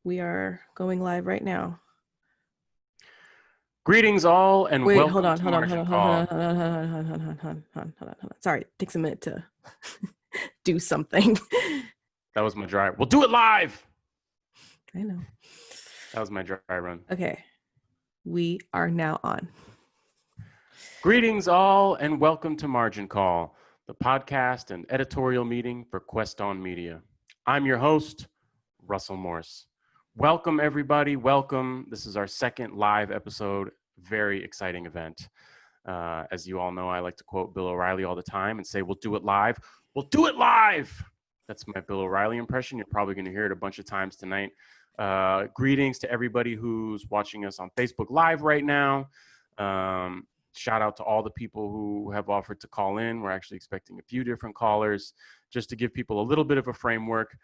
We are going live right now. Greetings all and Wait, welcome hold on. to Margin Call. Sorry, it takes a minute to do something. That was my dry. We'll do it live. I know. That was my dry run. Okay. We are now on. Greetings all and welcome to Margin Call, the podcast and editorial meeting for Kwest Media. I'm your host, Russell Morse. Welcome everybody. Welcome. This is our second live episode. Very exciting event. As you all know, I like to quote Bill O'Reilly all the time and say, we'll do it live. We'll do it live. That's my Bill O'Reilly impression. You're probably going to hear it a bunch of times tonight. Greetings to everybody who's watching us on Facebook Live right now. Shout out to all the people who have offered to call in. We're actually expecting a few different callers just to give people a little bit of a framework.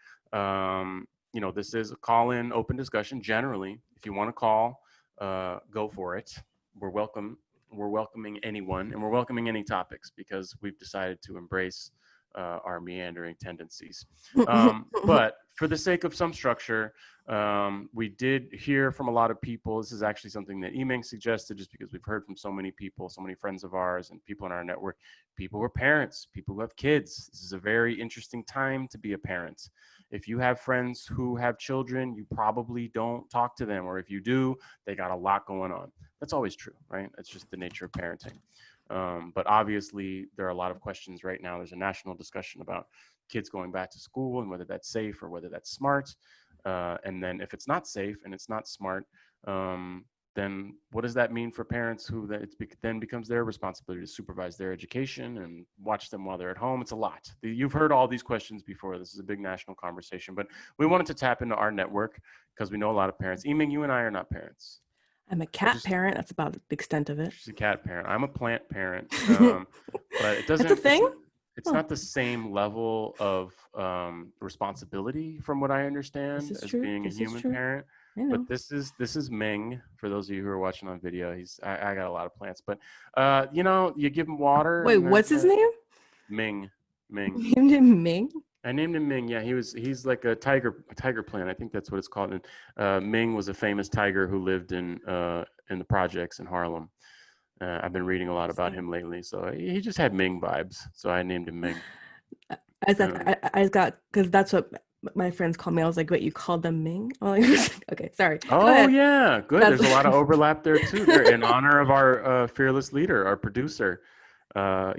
This is a call-in open discussion. Generally, if you want to call, go for it. We're welcoming anyone, and we're welcoming any topics because we've decided to embrace our meandering tendencies. But for the sake of some structure, we did hear from a lot of people. This is actually something that Eming suggested just because we've heard from so many people, so many friends of ours and people in our network. People who are parents, people who have kids. This is a very interesting time to be a parent. If you have friends who have children, you probably don't talk to them, or if you do, they got a lot going on. That's always true, right? That's just the nature of parenting. But obviously, there are a lot of questions right now. There's a national discussion about kids going back to school and whether that's safe or whether that's smart. And then if it's not safe and it's not smart, then what does that mean for parents who then becomes their responsibility to supervise their education and watch them while they're at home? It's a lot. You've heard all these questions before. This is a big national conversation, but we wanted to tap into our network because we know a lot of parents. Eming, you and I are not parents. I'm a cat parent. That's about the extent of it. She's a cat parent. I'm a plant parent. But it doesn't. That's a thing? It's not the same level of responsibility, from what I understand, as being a human parent. But this is Ming. For those of you who are watching on video, I got a lot of plants. But you give him water. Wait, what's his name? Ming. You named him Ming? I named him Ming. Yeah, he's like a tiger plant. I think that's what it's called. And Ming was a famous tiger who lived in the projects in Harlem. I've been reading a lot about him lately, so he just had Ming vibes. So I named him Ming. I got because that's what my friends call me. I was like, "Wait, you called them Ming?" Okay, sorry. Oh yeah, good. There's a lot of overlap there too. They're in honor of our fearless leader, our producer. So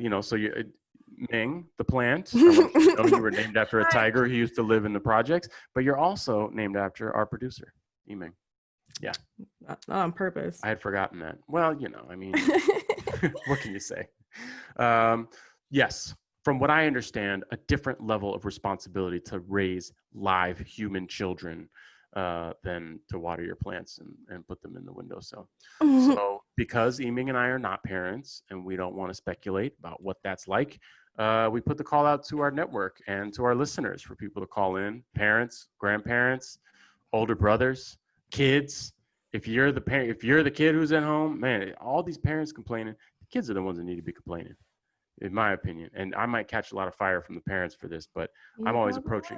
Ming, the plant. You were named after a tiger who used to live in the projects, but you're also named after our producer, Eming. Yeah. Not on purpose. I had forgotten that. Well, what can you say? Yes. From what I understand, a different level of responsibility to raise live human children than to water your plants and put them in the windowsill. So because Eming and I are not parents and we don't want to speculate about what that's like, we put the call out to our network and to our listeners for people to call in, parents, grandparents, older brothers, kids. If you're the parent, if you're the kid who's at home, man, all these parents complaining, the kids are the ones that need to be complaining, in my opinion. And I might catch a lot of fire from the parents for this, but I'm always approaching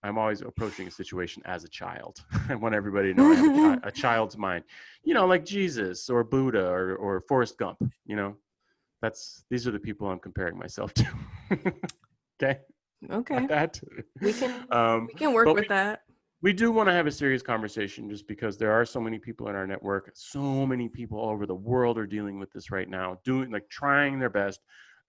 a situation as a child. I want everybody to know I have a child's mind, like Jesus or Buddha or Forrest Gump. These are the people I'm comparing myself to. Okay. Like that. We can work with that. We do want to have a serious conversation just because there are so many people in our network. So many people all over the world are dealing with this right now, trying their best.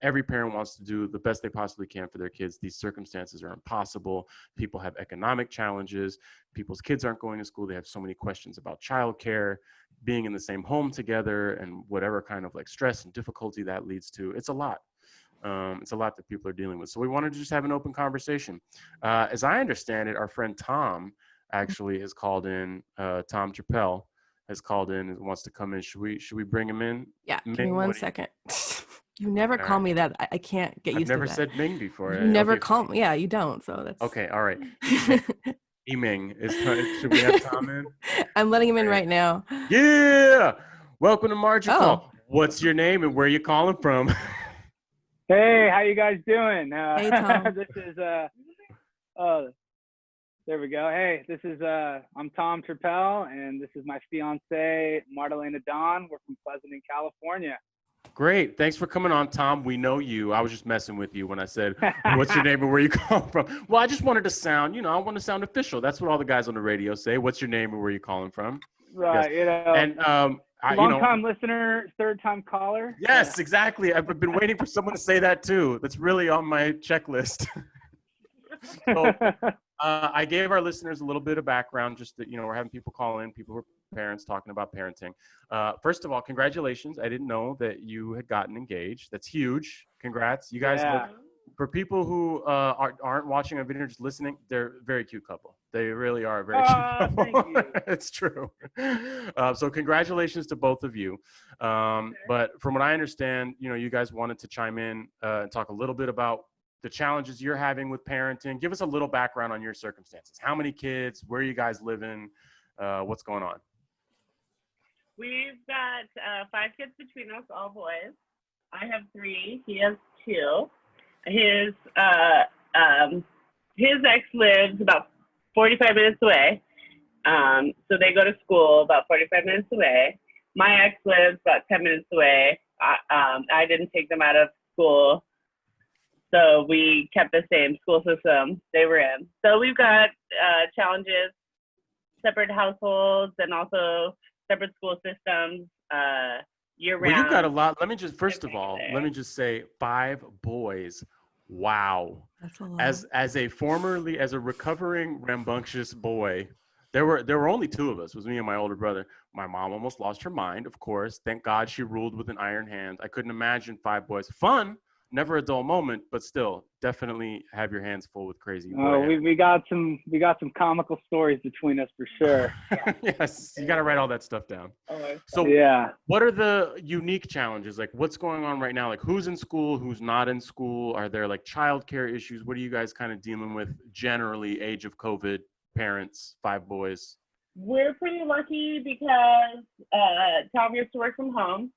Every parent wants to do the best they possibly can for their kids. These circumstances are impossible. People have economic challenges. People's kids aren't going to school. They have so many questions about childcare, being in the same home together, and whatever kind of stress and difficulty that leads to. It's a lot. It's a lot that people are dealing with. So we wanted to just have an open conversation. As I understand it, our friend Tom actually has called in. Tom Chappelle has called in and wants to come in. Should we bring him in? Yeah, Ming, give me 1 second. You never call me that. I can't get used to that. I've never said Ming before. You never call me. Yeah, you don't. So that's okay. All right. Eming, should we have Tom in? I'm letting him in right now. Yeah. Welcome to Margin Call. What's your name and where are you calling from? Hey, how you guys doing? Hey, Tom. This is There we go. Hey, this is I'm Tom Turpel, and this is my fiance Martelena Don. We're from Pleasanton, California. Great. Thanks for coming on, Tom. We know you. I was just messing with you when I said, what's your name and where you come from? Well, I just wanted to sound, I want to sound official. That's what all the guys on the radio say. What's your name and where you calling from? Right. Yes. And long-time listener, third-time caller. Yes, exactly. I've been waiting for someone to say that too. That's really on my checklist. So, I gave our listeners a little bit of background, just that, we're having people call in, people who are parents talking about parenting. First of all, congratulations. I didn't know that you had gotten engaged. That's huge. Congrats. You guys look, for people who aren't watching a video, just listening, they're a very cute couple. They really are a very cute couple. Thank you. It's true. So congratulations to both of you. But from what I understand, you guys wanted to chime in and talk a little bit about the challenges you're having with parenting. Give us a little background on your circumstances. How many kids? Where you guys living? What's going on? We've got 5 kids between us, all boys. I have 3. He has 2. His ex lives about 45 minutes away. So they go to school about 45 minutes away. My ex lives about 10 minutes away. I didn't take them out of school, so we kept the same school system they were in. So we've got challenges, separate households, and also separate school systems year round. Well, you've got a lot. Let me just, first of all, let me just say 5 boys. Wow. That's a lot. As a recovering rambunctious boy, there were only 2 of us. It was me and my older brother. My mom almost lost her mind, of course. Thank God she ruled with an iron hand. I couldn't imagine 5 boys. Fun, never a dull moment, but still, definitely have your hands full with crazy boy. Oh, we got some comical stories between us for sure. Yes, you got to write all that stuff down. So yeah, what are the unique challenges? Like, what's going on right now? Like, who's in school, who's not in school? Are there like childcare issues? What are you guys kind of dealing with generally? Age of COVID, parents, 5 boys. We're pretty lucky because Tom used to work from home.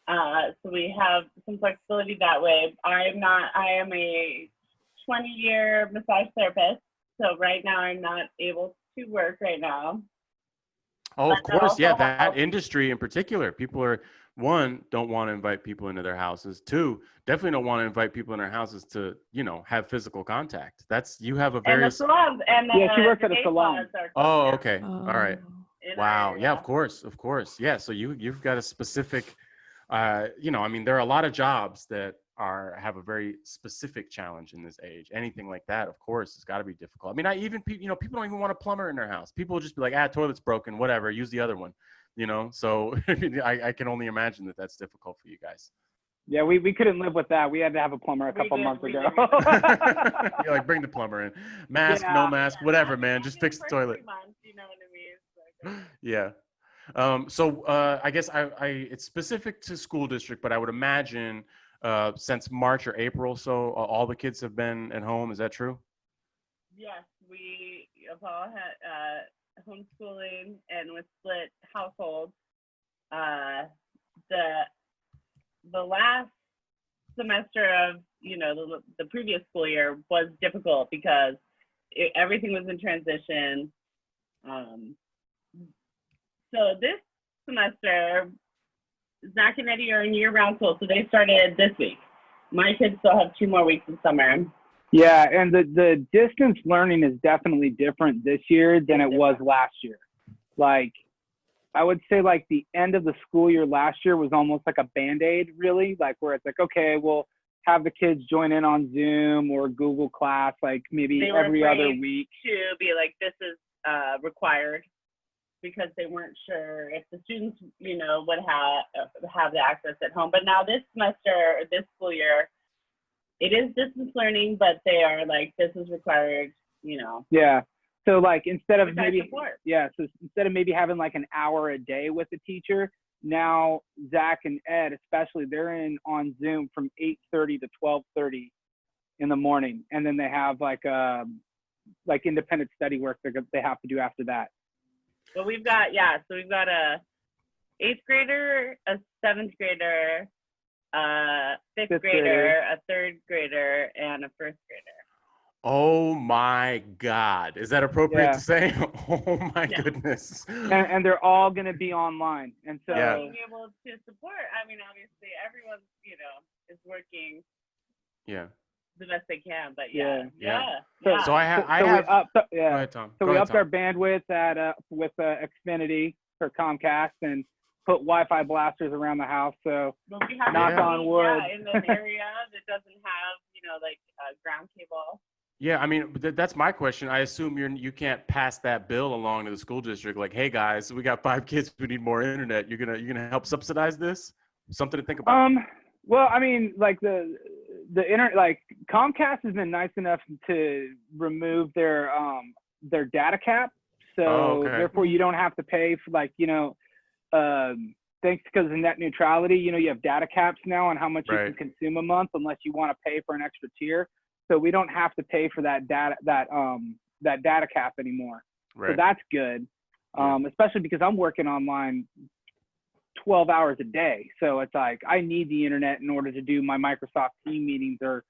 So we have some flexibility that way. I am a 20-year massage therapist. So right now I'm not able to work right now. Oh, of course. Yeah. That industry in particular, people are, 1, don't want to invite people into their houses. 2, definitely don't want to invite people in their houses to, have physical contact. You have a very. And the salons. And she works at a salon. Oh, okay. All right. Wow. Yeah, of course. Yeah. So you've got a specific, there are a lot of jobs that have a very specific challenge in this age. Anything like that, of course, has got to be difficult. I mean, people don't even want a plumber in their house. People will just be like, toilet's broken, whatever, use the other one, So I can only imagine that that's difficult for you guys. Yeah, we couldn't live with that. We had to have a plumber a couple months ago. You're like, bring the plumber in. Mask, no mask, whatever, man. Just fix the toilet. You know what I mean? Yeah. So I guess it's specific to school district, but I would imagine since March or April, so all the kids have been at home. Is that true? Yes, we have all had homeschooling and with split households. The last semester of the previous school year was difficult because everything was in transition. So this semester, Zach and Eddie are in year-round school, so they started this week. My kids still have 2 more weeks in summer. Yeah, and the distance learning is definitely different this year than it was last year. Like, I would say like the end of the school year last year was almost like a Band-Aid, really, like where it's like, okay, we'll have the kids join in on Zoom or Google Class, like maybe every other week. To be like, this is required, because they weren't sure if the students, would have the access at home. But now this semester, this school year, it is distance learning, but they are like, this is required, Yeah. So like instead of maybe having like an hour a day with the teacher, now Zach and Ed especially, they're in on Zoom from 8:30 to 12:30 in the morning, and then they have like independent study work they have to do after that. Well, we've got a 8th grader, a 7th grader, a 5th grader, a 3rd grader, and a 1st grader. Oh my God. Is that appropriate Yeah. to say? Oh my Yeah. goodness. And they're all going to be online. And so, Yeah. Being able to support, I mean, obviously everyone, is working Yeah. the best they can, but Yeah. So I have. so we upped, Go ahead, Tom. So Go we ahead, upped Tom. our bandwidth with Xfinity for Comcast and put Wi-Fi blasters around the house. So But we have knock on wood. in an area that doesn't have, ground cable. Yeah, I mean, that's my question. I assume you can't pass that bill along to the school district like, hey guys, we got 5 kids who need more internet. You're gonna help subsidize this? Something to think about. Well, I mean, like the internet, like Comcast has been nice enough to remove their data cap, so therefore you don't have to pay for thanks because of net neutrality. You have data caps now on how much you can consume a month, unless you want to pay for an extra tier. So we don't have to pay for that data cap anymore. Right. So that's good, especially because I'm working online 12 hours a day. So it's like I need the internet in order to do my Microsoft Teams meetings or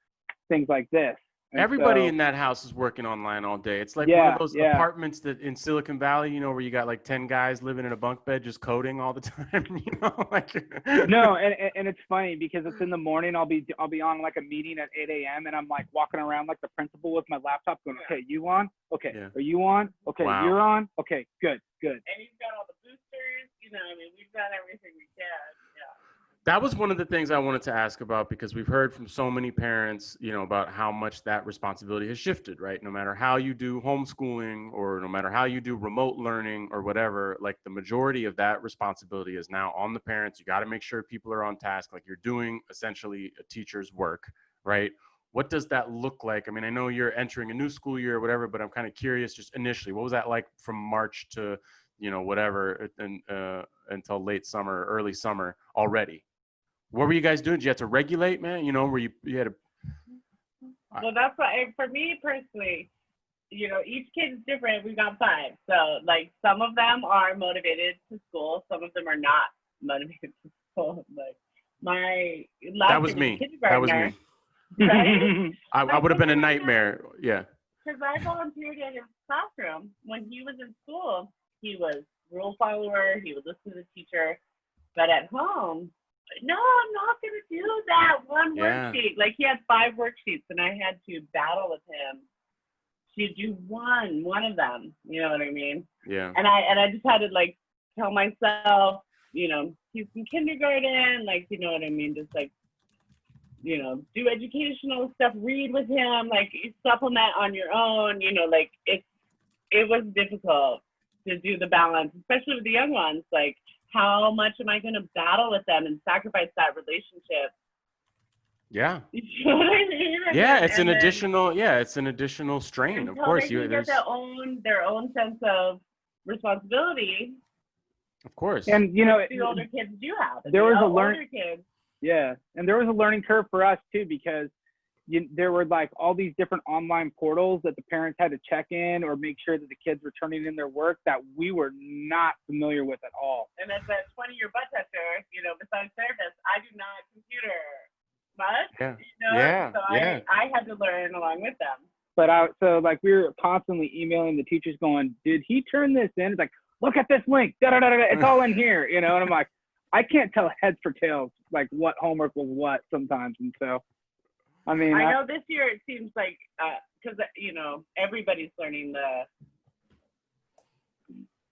things like this. And everybody in that house is working online all day. It's like one of those apartments that in Silicon Valley, where you got like 10 guys living in a bunk bed just coding all the time. No, and it's funny because it's in the morning. I'll be on like a meeting at 8 a.m. and I'm like walking around like the principal with my laptop going, okay, you on? Okay, are you on? Okay, you're on? Okay, good. And he's got all the boosters. We've done everything we can. Yeah. That was one of the things I wanted to ask about, because we've heard from so many parents, about how much that responsibility has shifted, right? No matter how you do homeschooling or no matter how you do remote learning or whatever, like the majority of that responsibility is now on the parents. You got to make sure people are on task, like you're doing essentially a teacher's work, right? What does that look like? I mean, I know you're entering a new school year or whatever, but I'm kind of curious just initially, what was that like from March to, whatever, until late summer, early summer already? What were you guys doing? Did you have to regulate, man? Where you had to? Well, that's why, for me personally, each kid is different. We've got 5. So, some of them are motivated to school. Some of them are not motivated to school. Like, my last That was me. That was me. Right? I would have been a nightmare. Yeah. Because I volunteered in his classroom. When he was in school, he was rule follower. He would listen to the teacher. But at home, no, I'm not going to do that one worksheet. Like, he had 5 worksheets, and I had to battle with him to do one of them. You know what I mean? Yeah. And I just had to, tell myself, he's in kindergarten, you know what I mean? Just, do educational stuff, read with him, supplement on your own. It was difficult to do the balance, especially with the young ones. How much am I going to battle with them and sacrifice that relationship? Yeah. You know what I mean? Yeah, it's an additional strain. Of course, they get their own sense of responsibility. Of course. And the older kids do have. There was older kids. Yeah, and there was a learning curve for us too, because there were all these different online portals that the parents had to check in or make sure that the kids were turning in their work that we were not familiar with at all. And as a 20-year butt tester, besides therapist, I do not computer much. Yeah. So I had to learn along with them. But we were constantly emailing the teachers going, did he turn this in? It's like, look at this link. It's all in here. And I'm like, I can't tell heads for tails, what homework was what sometimes. And so, I mean, I know this year it seems like, because, everybody's learning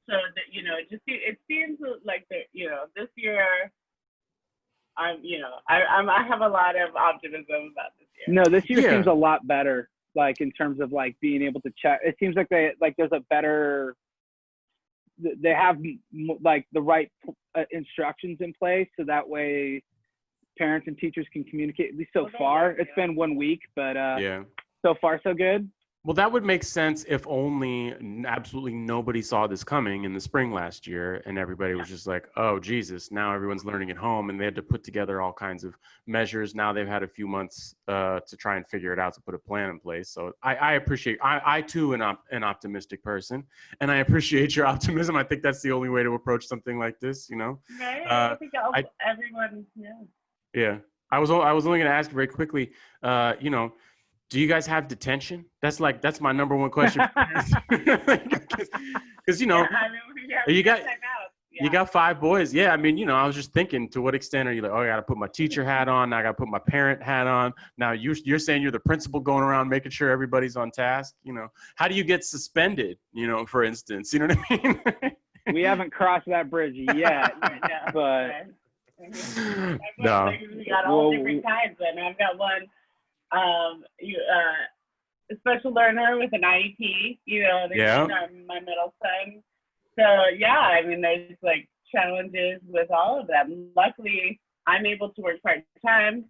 it seems like this year, I have a lot of optimism about this year. No, this year seems a lot better, in terms of being able to check. It seems like there's a better, they have the right instructions in place, so that way parents and teachers can communicate, at least so far. It's been 1 week, but so far so good. Well, that would make sense if only absolutely nobody saw this coming in the spring last year, and everybody was just like, oh, Jesus, now everyone's learning at home, and they had to put together all kinds of measures. Now they've had a few months to try and figure it out, to put a plan in place. So I appreciate, I too am an optimistic person, and I appreciate your optimism. I think that's the only way to approach something like this, Right? I think everyone, Yeah. I was only going to ask very quickly, do you guys have detention? That's my number one question. Because you know, you got you got 5 boys. Yeah, I mean, you know, I was just thinking, to what extent are you like, oh, I got to put my teacher hat on, now I got to put my parent hat on. Now you're saying you're the principal going around making sure everybody's on task. You know, how do you get suspended? You know, for instance, you know what I mean? We haven't crossed that bridge yet, but no. We got all different kinds, and I've got one. A special learner with an IEP, you know, my middle son. So yeah, I mean, there's like challenges with all of them. Luckily, I'm able to work part-time,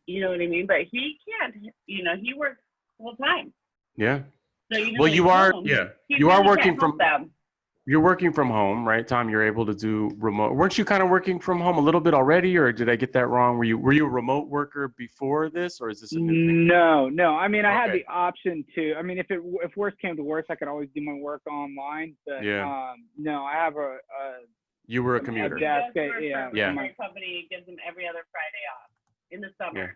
you know what I mean? But he can't, you know, he works full-time. Yeah. So, you know, well, you are, you are working from them. You're working from home, right, Tom? You're able to do remote. Weren't you kind of working from home a little bit already, or did I get that wrong? Were you a remote worker before this, or is this a new thing? No. I mean, I had the option to. I mean, if worse came to worse, I could always do my work online. But no, I have a. You were a commuter. Yeah. My company gives them every other Friday off in the summer. Yeah.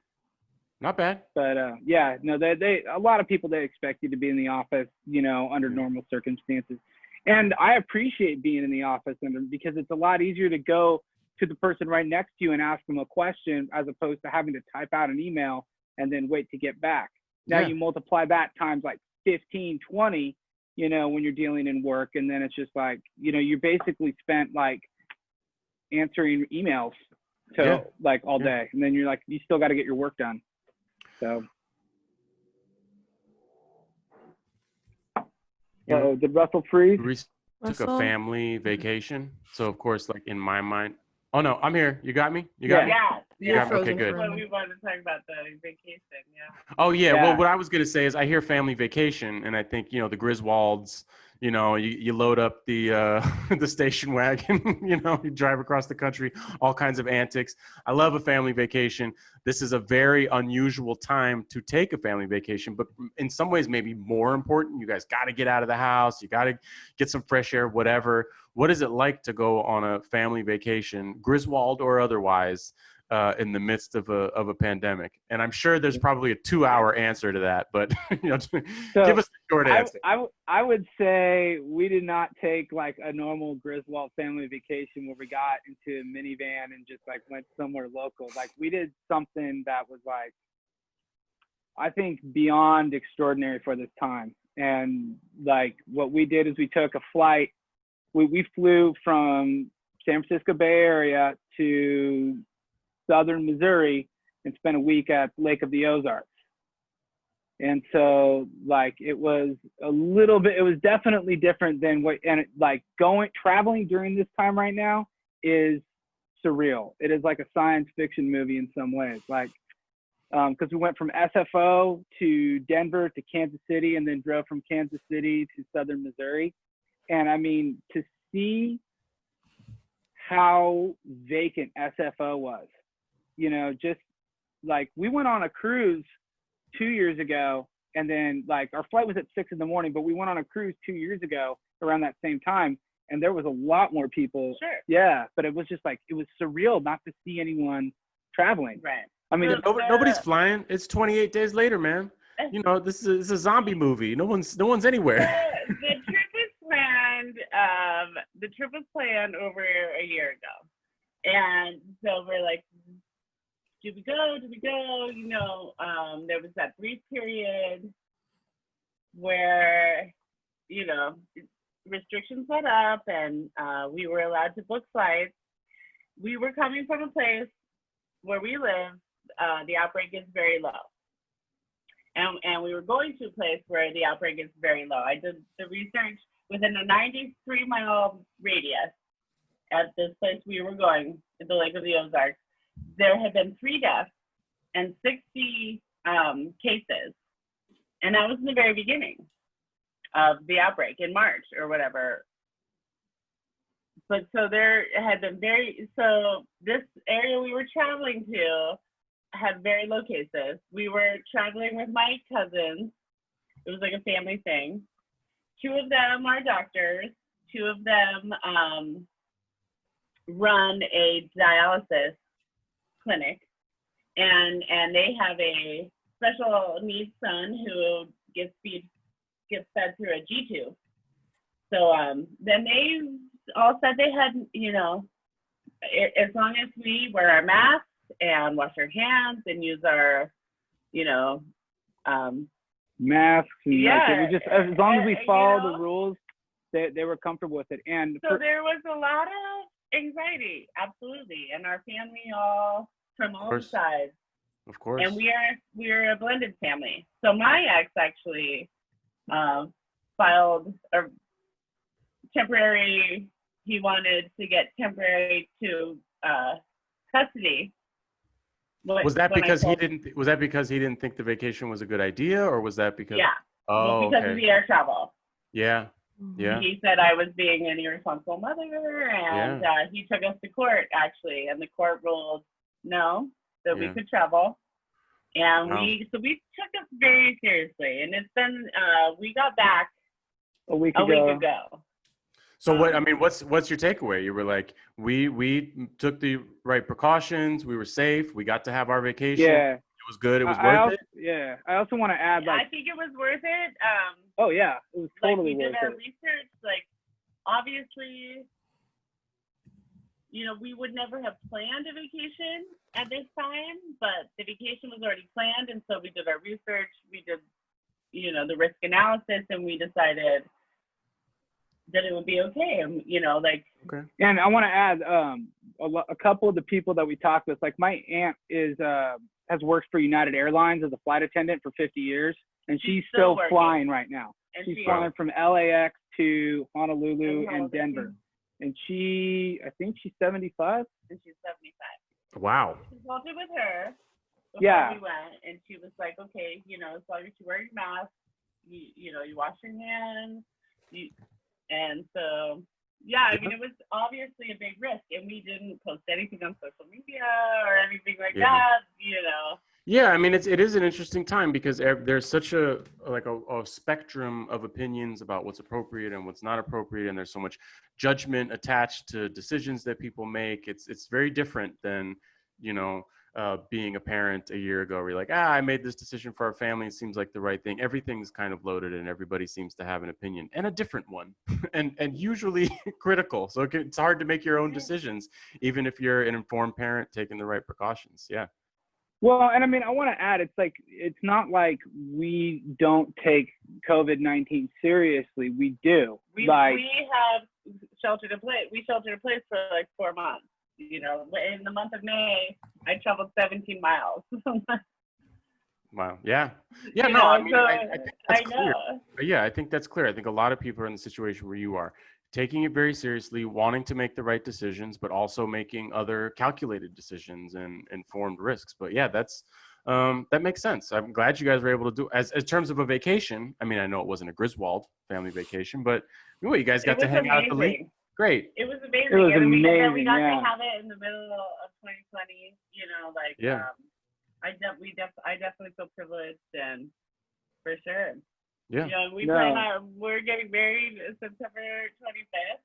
Not bad. But no, they a lot of people, they expect you to be in the office, you know, under normal circumstances. And I appreciate being in the office because it's a lot easier to go to the person right next to you and ask them a question as opposed to having to type out an email and then wait to get back. Now you multiply that times like 15, 20, you know, when you're dealing in work. And then it's just like, you know, you basically spent like answering emails like all day. And then you're like, you still got to get your work done. So. Did Russell freeze? We took a family vacation. So, of course, like in my mind, oh, no, I'm here. You got me? You got me? Yeah. Okay, good. Well, we wanted to talk about the vacation, Oh, yeah. Well, what I was going to say is I hear family vacation, and I think, you know, the Griswolds, you know, you load up the the station wagon, you know, you drive across the country, all kinds of antics. I love a family vacation. This is a very unusual time to take a family vacation, but in some ways maybe more important. You guys got to get out of the house. You got to get some fresh air, whatever. What is it like to go on a family vacation, Griswold or otherwise, in the midst of a pandemic? And I'm sure there's probably a 2-hour answer to that, but you know, give us the short answer. I would say we did not take like a normal Griswold family vacation where we got into a minivan and just like went somewhere local. Like we did something that was like, I think, beyond extraordinary for this time. And like what we did is we took a flight. We flew from San Francisco Bay Area to southern Missouri and spent a week at Lake of the Ozarks. And so like it was definitely different than traveling during this time right now is surreal. It is like a science fiction movie in some ways, like because we went from SFO to Denver to Kansas City and then drove from Kansas City to southern Missouri. And I mean, to see how vacant SFO was, you know, just like we went on a cruise 2 years ago, and then like our flight was at 6 a.m, but we went on a cruise 2 years ago around that same time, and there was a lot more people. Sure. Yeah, but it was just like, it was surreal not to see anyone traveling. Right. I mean, nobody's flying. It's 28 days later, man. You know, this is a zombie movie. No one's anywhere. The trip was planned over a year ago, and so we're like, do we go? You know, there was that brief period where, you know, restrictions let up, and we were allowed to book flights. We were coming from a place where we live, the outbreak is very low. And we were going to a place where the outbreak is very low. I did the research within a 93-mile radius at this place we were going, at the Lake of the Ozarks. There had been 3 deaths and 60 cases. And that was in the very beginning of the outbreak in March or whatever. But so there had been so this area we were traveling to had very low cases. We were traveling with my cousins. It was like a family thing. 2 of them are doctors. 2 of them run a dialysis clinic, and they have a special needs son who gets fed through a G tube. So then they all said they had, as long as we wear our masks and wash our hands and use our, masks. And yeah. as long as we follow the rules, they were comfortable with it. And so there was a lot of anxiety, absolutely, and our family all from all sides. Of course. And we are a blended family. So my ex actually filed a temporary. He wanted to get temporary to custody. Was that because he didn't think the vacation was a good idea, or was that because? Yeah. Oh, because okay. of the air travel. Yeah. Yeah. He said I was being an irresponsible mother, and he took us to court actually, and the court ruled no, that we could travel, and we took it very seriously, and it's been we got back a week ago. So what's your takeaway? You were like, we took the right precautions, we were safe, we got to have our vacation. Yeah. It was good. It was worth it. Yeah. I also want to add, I think it was worth it. Oh yeah, it was totally worth it. We did our research. Like, obviously, we would never have planned a vacation at this time, but the vacation was already planned, and so we did our research. We did, the risk analysis, and we decided that it would be okay. Okay. And I want to add a couple of the people that we talked with. Like my aunt has worked for United Airlines as a flight attendant for 50 years, and she's still flying right now. And she's flying from LAX to Honolulu and Denver. And I think she's 75. And she's 75. Wow. We consulted with her before we went, and she was like, okay, as long as you wear your mask, you wash your hands, and so, it was obviously a big risk, and we didn't post anything on social media or anything like that, Yeah, it is an interesting time because there's such a spectrum of opinions about what's appropriate and what's not appropriate, and there's so much judgment attached to decisions that people make. It's very different than, being a parent a year ago where you're like, I made this decision for our family. It seems like the right thing. Everything's kind of loaded and everybody seems to have an opinion, and a different one and usually critical. So it's hard to make your own decisions, even if you're an informed parent taking the right precautions. Yeah. Well, and I want to add, it's not like we don't take COVID-19 seriously. We do. We have sheltered in place. We sheltered in place for like 4 months. In the month of May, I traveled 17 miles. Wow. Yeah. Yeah. I think that's clear. Yeah, I think that's clear. I think a lot of people are in the situation where you are, taking it very seriously, wanting to make the right decisions, but also making other calculated decisions and informed risks. But yeah, that makes sense. I'm glad you guys were able to do as terms of a vacation. I know it wasn't a Griswold family vacation, but you guys got to hang out at the lake. Great. It was amazing. It was amazing. We got to have it in the middle of 2020. I definitely feel privileged, and for sure. Yeah. We're getting married September 25th.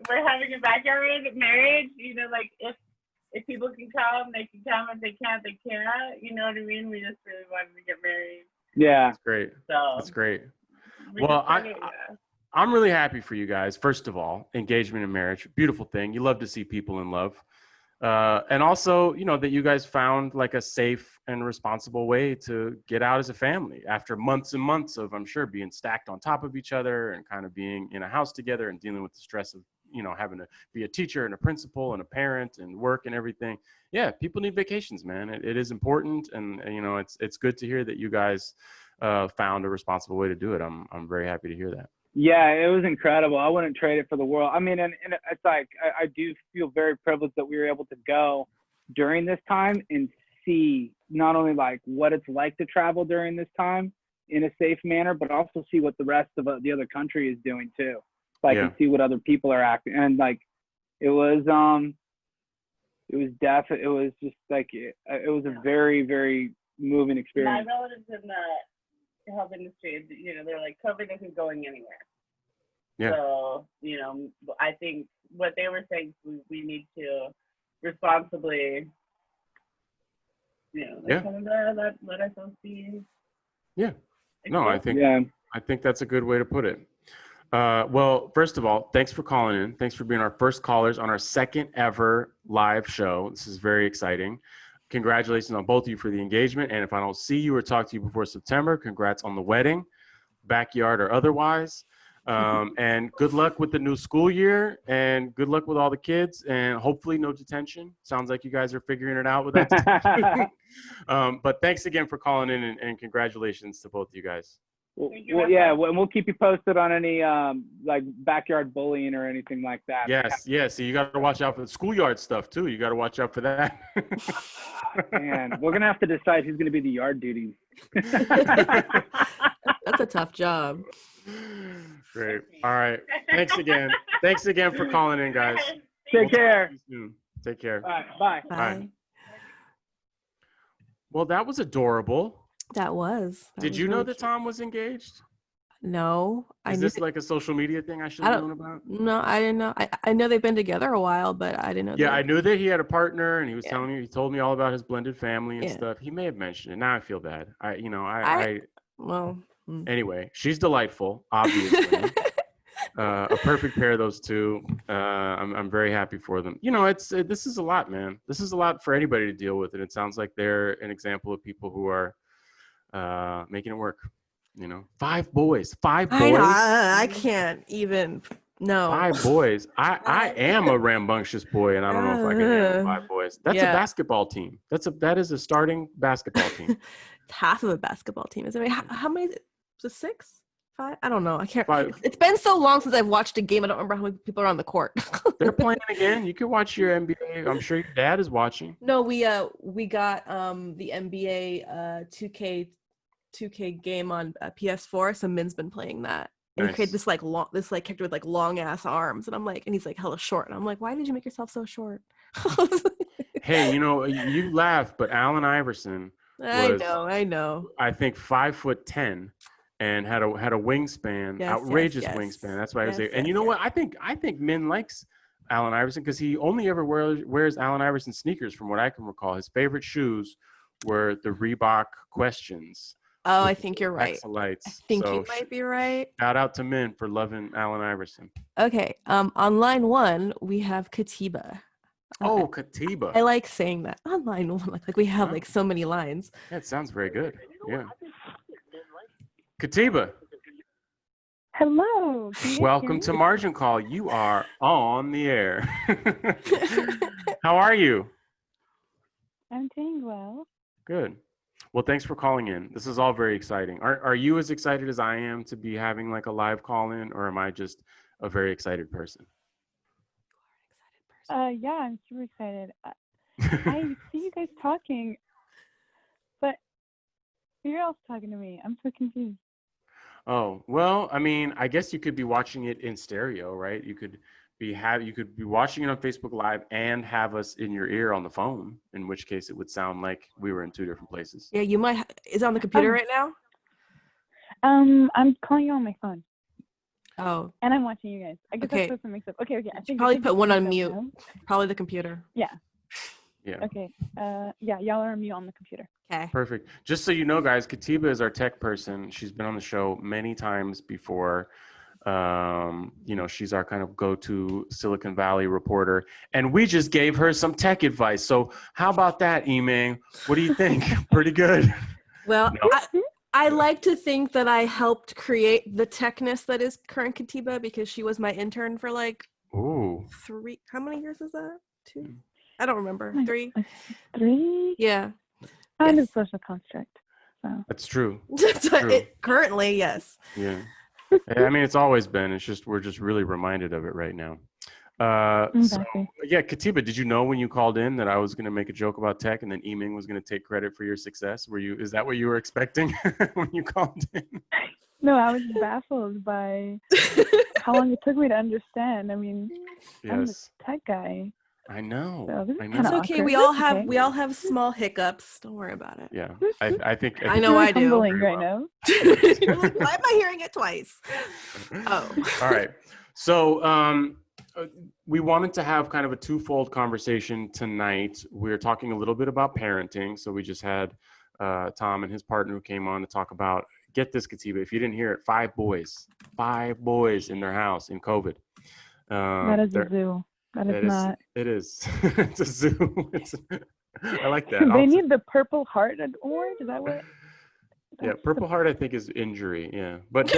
We're having a backyard marriage. If people can come, they can come. If they can't, they can't. You know what I mean? We just really wanted to get married. Yeah. That's great. So that's great. Well, I'm really happy for you guys. First of all, engagement and marriage, beautiful thing. You love to see people in love. And also, that you guys found like a safe and responsible way to get out as a family after months and months of, I'm sure, being stacked on top of each other and kind of being in a house together and dealing with the stress of, having to be a teacher and a principal and a parent and work and everything. Yeah, people need vacations, man. It is important. And it's good to hear that you guys found a responsible way to do it. I'm very happy to hear that. Yeah, it was incredible. I wouldn't trade it for the world. And it's like, I do feel very privileged that we were able to go during this time and see not only like what it's like to travel during this time in a safe manner, but also see what the rest of the other country is doing too. And see what other people are acting. And like, it was just like, it was a very, very moving experience. My relatives in the health industry, they're like, COVID isn't going anywhere. Yeah. So, I think what they were saying, we need to responsibly Yeah. kind of let ourselves be. Yeah. No, I think that's a good way to put it. Well, first of all, thanks for calling in. Thanks for being our first callers on our second ever live show. This is very exciting. Congratulations on both of you for the engagement. And if I don't see you or talk to you before September, congrats on the wedding, backyard or otherwise. And good luck with the new school year, and good luck with all the kids, and hopefully no detention. Sounds like you guys are figuring it out with that detention. But thanks again for calling in, and congratulations to both of you guys. We'll keep you posted on any like backyard bullying or anything like that. Yes. So you got to watch out for the schoolyard stuff too. You got to watch out for that. Man, we're gonna have to decide who's gonna be the yard duties. That's a tough job. Great. All right. Thanks again. Thanks again for calling in, guys. Take care. Take care. All right, bye. Bye. Well, that was adorable. That was. Did you know that Tom was engaged? No. Is this like a social media thing I should have known about? No, I didn't know. I know they've been together a while, but I didn't know. Yeah, I knew that he had a partner, and he was telling me, he told me all about his blended family and stuff. He may have mentioned it. Now I feel bad. Anyway, she's delightful, obviously. A perfect pair of those two. I'm very happy for them. This is a lot, man. This is a lot for anybody to deal with, and it sounds like they're an example of people who are making it work. 5 boys. I can't even. No. 5 boys. I am a rambunctious boy, and I don't know if I can handle 5 boys. That's a basketball team. That is a starting basketball team. It's half of a basketball team. Is it? How many? Is it 6? 5? I don't know. I can't. 5. It's been so long since I've watched a game. I don't remember how many people are on the court. They're playing again. You can watch your NBA. I'm sure your dad is watching. No, we got the NBA 2K game on PS4. So Min's been playing that. And he created this character with long ass arms, and I'm like, and he's like hella short, and I'm like, why did you make yourself so short? Hey, you laugh, but Allen Iverson was, I know. I think 5'10" and had a wingspan, outrageous wingspan. That's why I was there. And what? I think Min likes Allen Iverson because he only ever wears Allen Iverson sneakers, from what I can recall. His favorite shoes were the Reebok Questions. Oh, I think you're right. Lights. I think you might be right. Shout out to Min for loving Allen Iverson. Okay. On line 1, we have Katiba. Oh, Katiba. I like saying that. On line 1, like we have so many lines. Yeah, it sounds very good. Yeah. Katiba. Hello. Welcome to Margin Call. You are on the air. How are you? I'm doing well. Good. Well, thanks for calling in. This is all very exciting. Are you as excited as I am to be having like a live call in, or am I just a very excited person? Yeah, I'm super excited. I see you guys talking, but who else talking to me? I'm so confused. Oh, well, I mean, I guess you could be watching it in stereo, right? You could be watching it on Facebook Live and have us in your ear on the phone, in which case it would sound like we were in 2 different places. Yeah, you might. Is it on the computer right now? I'm calling you on my phone. Oh. And I'm watching you guys. I guess that's supposed to mix up. Okay. I think probably put one on mute. Probably the computer. Yeah. Yeah. Okay. Y'all are on mute on the computer. Okay. Perfect. Just so you know, guys, Katiba is our tech person. She's been on the show many times before. She's our kind of go-to Silicon Valley reporter, and we just gave her some tech advice. So how about that, Iming? What do you think? Pretty good. Well, I like to think that I helped create the techness that is current Katiba, because she was my intern for 3. How many years is that? 2? I don't remember. 3. 3? Yeah. Kind of social construct. So. That's true. Currently, yes. Yeah. I mean, it's always been. It's just we're just really reminded of it right now. Exactly. Katiba, did you know when you called in that I was going to make a joke about tech, and then Iming was going to take credit for your success? Is that what you were expecting when you called in? No, I was baffled by how long it took me to understand. I mean, I'm the tech guy. I know. So it's okay. Awkward. We all have small hiccups. Don't worry about it. Yeah, I think. I know I do. Right now. You're like, why am I hearing it twice? Oh. All right. So, we wanted to have kind of a twofold conversation tonight. We're talking a little bit about parenting. So we just had Tom and his partner who came on to talk about, get this, Katiba, if you didn't hear it, 5 boys in their house in COVID. That is a zoo. That is not. It is. It's a zoo. I like that. They need the Purple Heart award. Is that what? Yeah, Purple Heart, I think, is injury. Yeah, but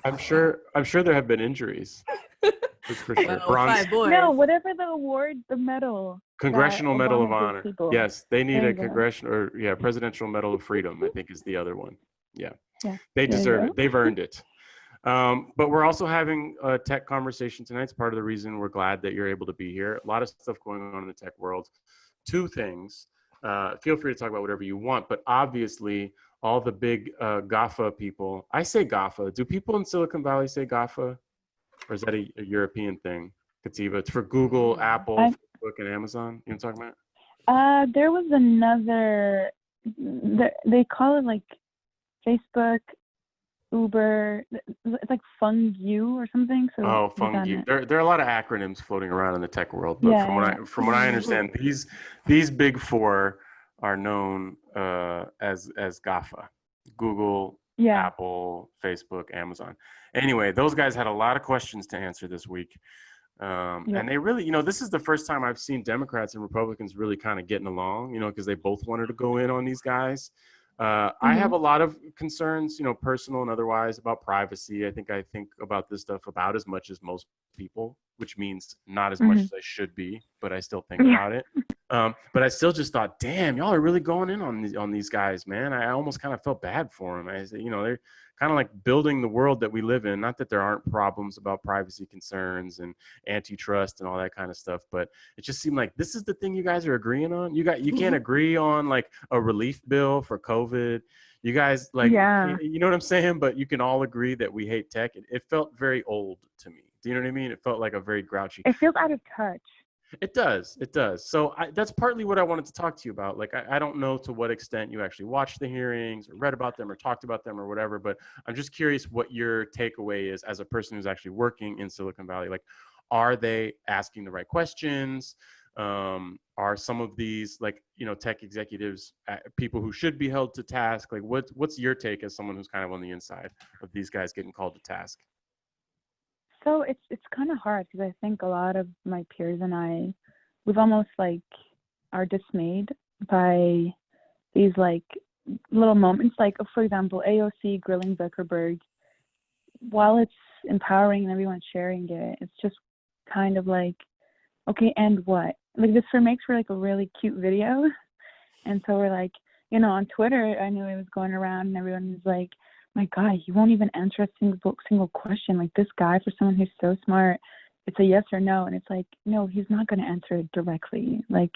I'm sure there have been injuries. That's for sure. Well, Bronze. 5 boys. No, whatever the award, the medal. Congressional that Medal of Obama gives Honor. people. Yes, they need There a you go. congressional or Presidential Medal of Freedom, I think is the other one. Yeah. Yeah. They There you deserve go. it. They've earned it. But we're also having a tech conversation tonight. It's part of the reason we're glad that you're able to be here. A lot of stuff going on in the tech world. 2 things. Feel free to talk about whatever you want, but obviously all the big GAFA people. I say GAFA. Do people in Silicon Valley say GAFA? Or is that a European thing? Katiba, it's for Google, Apple, Facebook, and Amazon. You know what I'm talking about? There was another. They call it like Facebook, Uber. It's like Fung You or something. So Oh, Fung You. There are a lot of acronyms floating around in the tech world, but from what I understand, these big 4 are known as GAFA: Google, Apple, Facebook, Amazon. Anyway, those guys had a lot of questions to answer this week. And they really, this is the first time I've seen Democrats and Republicans really kind of getting along, because they both wanted to go in on these guys. I have a lot of concerns, personal and otherwise, about privacy. I think about this stuff about as much as most people, which means not as much as I should be, but I still think about it. But I still just thought, damn, y'all are really going in on these guys, man. I almost kind of felt bad for them. I said, they're kind of like building the world that we live in. Not that there aren't problems about privacy concerns and antitrust and all that kind of stuff, but it just seemed like this is the thing you guys are agreeing on. You can't agree on like a relief bill for COVID. You guys you know what I'm saying? But you can all agree that we hate tech. It felt very old to me. Do you know what I mean? It felt like a very grouchy. It feels out of touch. It does. So that's partly what I wanted to talk to you about. Like, I don't know to what extent you actually watched the hearings or read about them or talked about them or whatever, but I'm just curious what your takeaway is as a person who's actually working in Silicon Valley. Like, are they asking the right questions? Are some of these tech executives people who should be held to task? Like, what's your take as someone who's kind of on the inside of these guys getting called to task? So it's kind of hard because I think a lot of my peers and I, we've almost are dismayed by these little moments. Like, for example, AOC grilling Zuckerberg. While it's empowering and everyone's sharing it, it's just kind of like, okay, and what? Like, this makes for a really cute video. And so we're on Twitter, I knew it was going around and everyone was like, my God, he won't even answer a single question. Like, this guy, for someone who's so smart, it's a yes or no. And it's like, no, he's not going to answer it directly. Like,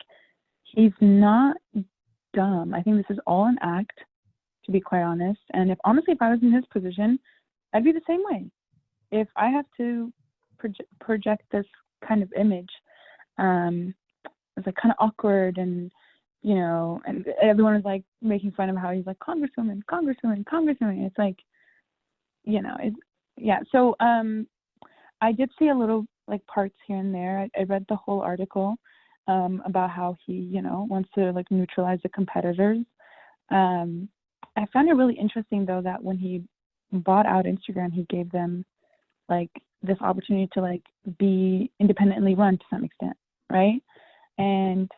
he's not dumb. I think this is all an act, to be quite honest. And if I was in his position, I'd be the same way. If I have to project this kind of image, it's kind of awkward and, and everyone is making fun of how he's Congresswoman. It's So I did see a little parts here and there. I read the whole article about how he, wants to neutralize the competitors. I found it really interesting though that when he bought out Instagram, he gave them this opportunity to be independently run to some extent, right? And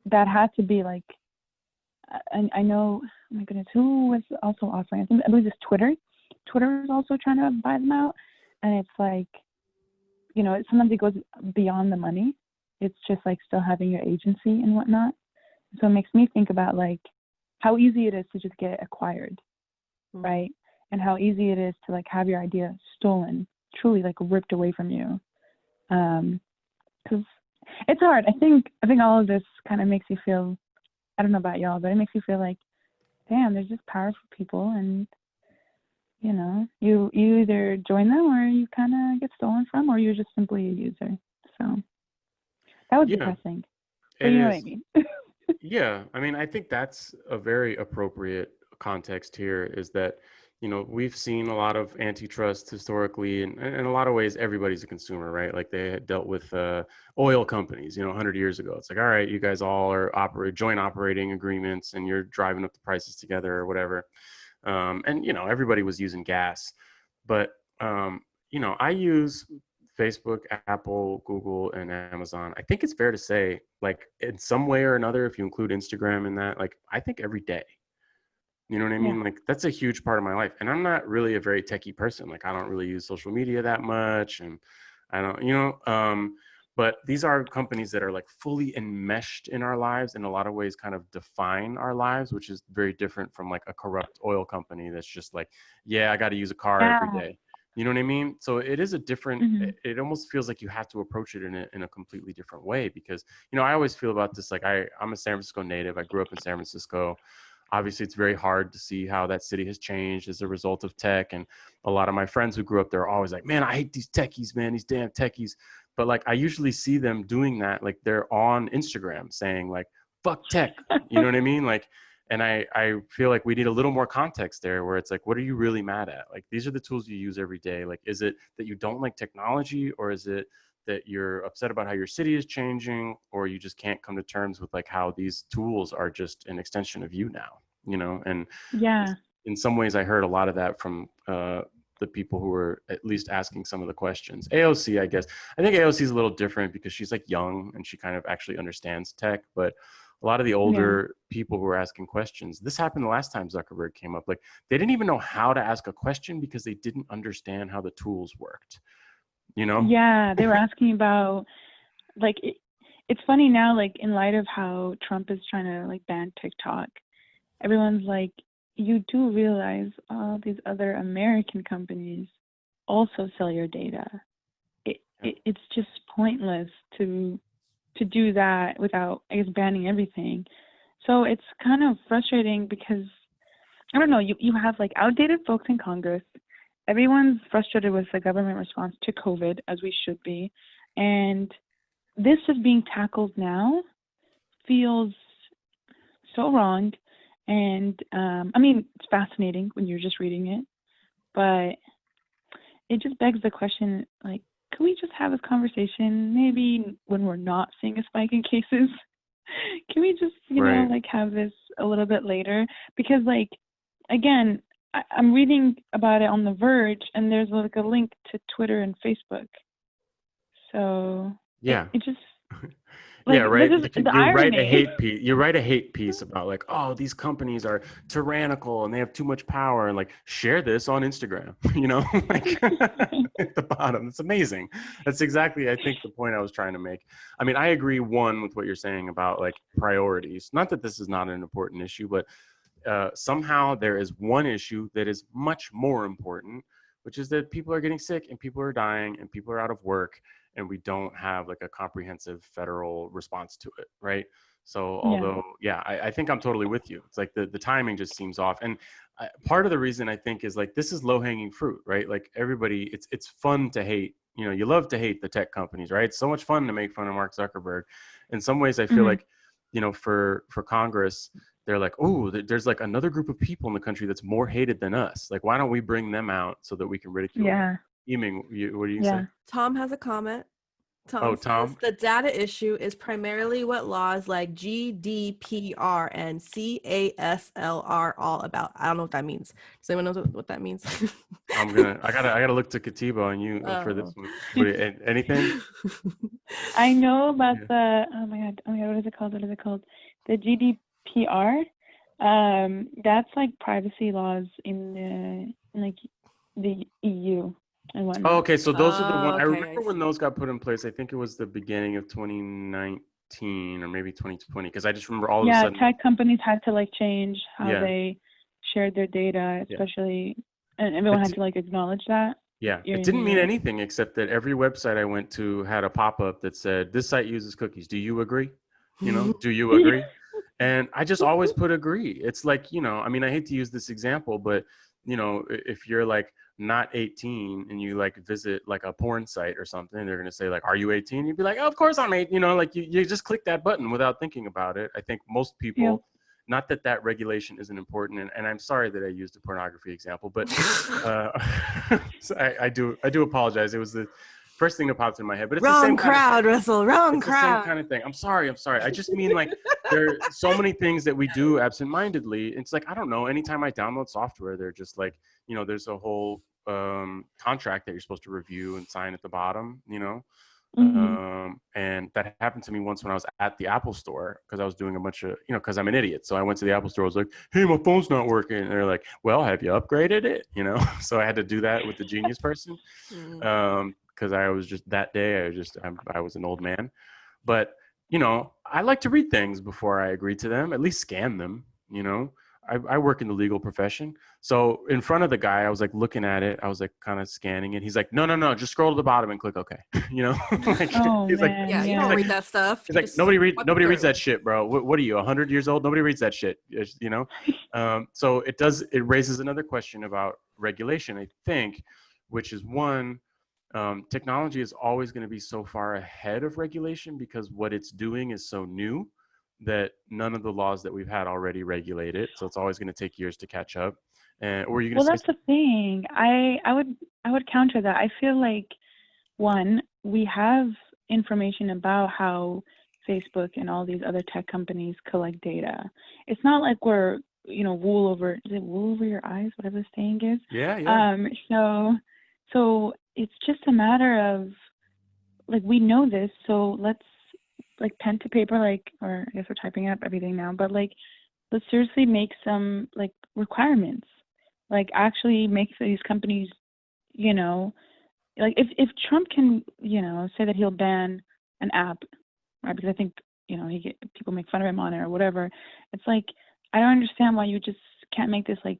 that had to be I know, oh my goodness, who was also offering? I believe it's Twitter. Twitter is also trying to buy them out, and it's sometimes it goes beyond the money. It's just still having your agency and whatnot. So it makes me think about how easy it is to just get acquired, right? And how easy it is to have your idea stolen, truly ripped away from you. Because it's hard. I think all of this kind of makes you feel, I don't know about y'all, but it makes you feel damn, there's just powerful people, and you either join them or you kind of get stolen from, or you're just simply a user. So that was depressing. But you know what I mean? Yeah, I mean, I think that's a very appropriate context here, is that you know, we've seen a lot of antitrust historically, and in a lot of ways, everybody's a consumer, right? Like they had dealt with oil companies, you know, 100 years ago. It's like, all right, you guys all are joint operating agreements, and you're driving up the prices together or whatever. And you know, everybody was using gas, but you know, I use Facebook, Apple, Google, and Amazon. I think it's fair to say, like, in some way or another, if you include Instagram in that, like, I think every day. You know what I Yeah. mean? Like, that's a huge part of my life. And I'm not really a very techie person. Like, I don't really use social media that much. And I don't, you know, but these are companies that are like fully enmeshed in our lives, in a lot of ways kind of define our lives, which is very different from like a corrupt oil company that's just like, yeah, I got to use a car every Yeah. day. You know what I mean? So it is a different, Hmm. it almost feels like you have to approach it in a completely different way, because, you know, I always feel about this, like I'm a San Francisco native. I grew up in San Francisco. Obviously, it's very hard to see how that city has changed as a result of tech. And a lot of my friends who grew up there are always like, man, I hate these techies, man, these damn techies. But like, I usually see them doing that. Like they're on Instagram saying like, fuck tech. You know what I mean? Like, and I feel like we need a little more context there, where it's like, what are you really mad at? Like, these are the tools you use every day. Like, is it that you don't like technology, or is it that you're upset about how your city is changing, or you just can't come to terms with like how these tools are just an extension of you now, you know? And Yeah. in some ways I heard a lot of that from the people who were at least asking some of the questions. AOC, I guess, I think AOC is a little different because she's like young and she kind of actually understands tech, but a lot of the older people who were asking questions, this happened the last time Zuckerberg came up, like they didn't even know how to ask a question because they didn't understand how the tools worked, you know? Yeah, they were asking about like it's funny now, like in light of how Trump is trying to like ban TikTok, everyone's like, you do realize all these other American companies also sell your data. It's just pointless to do that without, I guess, banning everything. So it's kind of frustrating because I don't know, you have like outdated folks in Congress. Everyone's frustrated with the government response to COVID, as we should be. And this is being tackled now feels so wrong. And I mean, it's fascinating when you're just reading it, but it just begs the question, like, can we just have this conversation maybe when we're not seeing a spike in cases? Can we just, you know, like have this a little bit later? Because like, again, I'm reading about it on The Verge, and there's like a link to Twitter and Facebook. So yeah, it just like, yeah, right. You write a irony. hate piece. You write a hate piece about like, oh, these companies are tyrannical and they have too much power, and like share this on Instagram. You know, like at the bottom. It's amazing. That's exactly, I think, the point I was trying to make. I mean, I agree with what you're saying about like priorities. Not that this is not an important issue, but somehow there is one issue that is much more important, which is that people are getting sick and people are dying and people are out of work, and we don't have like a comprehensive federal response to it, right? So although, I think I'm totally with you. It's like the timing just seems off. And part of the reason I think is like, this is low hanging fruit, right? Like everybody, it's fun to hate, you know, you love to hate the tech companies, right? It's so much fun to make fun of Mark Zuckerberg. In some ways, I feel like, you know, for Congress, they're like, oh, there's like another group of people in the country that's more hated than us. Like, why don't we bring them out so that we can ridicule them? Yiming, what do you say? Tom has a comment. Tom says the data issue is primarily what laws like GDPR and CASL are all about. I don't know what that means. Does anyone know what that means? I gotta look to Katiba on you for this one. Anything? I know about the oh my god, what is it called? The GDPR. That's like privacy laws in the EU and whatnot. Oh, okay, so those are the ones. I okay, remember when those got put in place. I think it was the beginning of 2019 or maybe 2020, because I just remember all of a sudden. Tech companies had to like change how they shared their data, especially, and everyone had to like acknowledge that. Yeah, it didn't mean anything except that every website I went to had a pop-up that said, "This site uses cookies. Do you agree? You know, do you agree?" And I just always put agree. It's like, you know, I mean, I hate to use this example, but you know, if you're like not 18 and you like visit like a porn site or something, they're gonna say like, "Are you 18?" You'd be like, "Oh, of course I'm 18." You know, like you just click that button without thinking about it. I think most people not that that regulation isn't important, and I'm sorry that I used a pornography example, but so I do apologize. It was the first thing that popped in my head, but it's the Wrong same crowd, Russell. Wrong it's the same crowd. kind of thing. I'm sorry. I just mean, like, there are so many things that we do absentmindedly. It's like, I don't know, anytime I download software, they're just like, you know, there's a whole contract that you're supposed to review and sign at the bottom, you know. And that happened to me once when I was at the Apple store, because I was doing a bunch of, you know, because I'm an idiot. So I went to the Apple store. I was like, hey, my phone's not working. And they're like, well, have you upgraded it? You know, so I had to do that with the Genius person. Because I was just, that day, I was an old man. But, you know, I like to read things before I agree to them, at least scan them, you know. I work in the legal profession. So in front of the guy, I was like looking at it. I was like kind of scanning it. He's like, no, just scroll to the bottom and click OK. You know, like, he's like, Yeah, you don't read that stuff. He's like, nobody reads that shit, bro. What are you, 100 years old? Nobody reads that shit, you know? So it raises another question about regulation, I think, which is one, technology is always going to be so far ahead of regulation because what it's doing is so new that none of the laws that we've had already regulate it. So it's always going to take years to catch up. Or are you going to say? Well, that's the thing. I would counter that. I feel like, one, we have information about how Facebook and all these other tech companies collect data. It's not like we're, you know, wool over your eyes, whatever the saying is. Yeah. So it's just a matter of, like, we know this, so let's, like, pen to paper, like, or I guess we're typing up everything now, but, like, let's seriously make some, like, requirements. Like, actually make these companies, you know, like, if Trump can, you know, say that he'll ban an app, right, because I think, you know, people make fun of him on it or whatever, it's like, I don't understand why you just can't make this, like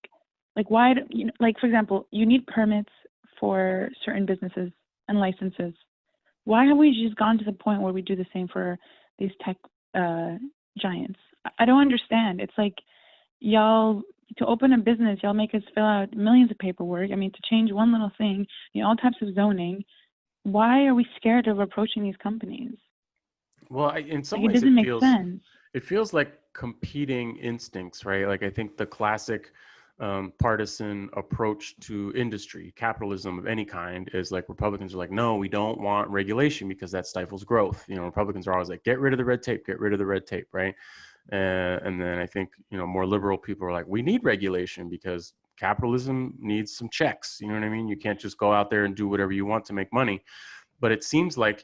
why, you know, like, for example, you need permits for certain businesses and licenses. Why have we just gone to the point where we do the same for these tech giants? I don't understand. It's like, y'all, to open a business, y'all make us fill out millions of paperwork. I mean, to change one little thing, you know, all types of zoning. Why are we scared of approaching these companies? Well, in some like, ways, it doesn't make sense. It feels like competing instincts, right? Like, I think the classic partisan approach to industry, capitalism of any kind, is like Republicans are like, no, we don't want regulation because that stifles growth. You know, Republicans are always like, get rid of the red tape, right? And then I think, you know, more liberal people are like, we need regulation because capitalism needs some checks. You know what I mean? You can't just go out there and do whatever you want to make money. But it seems like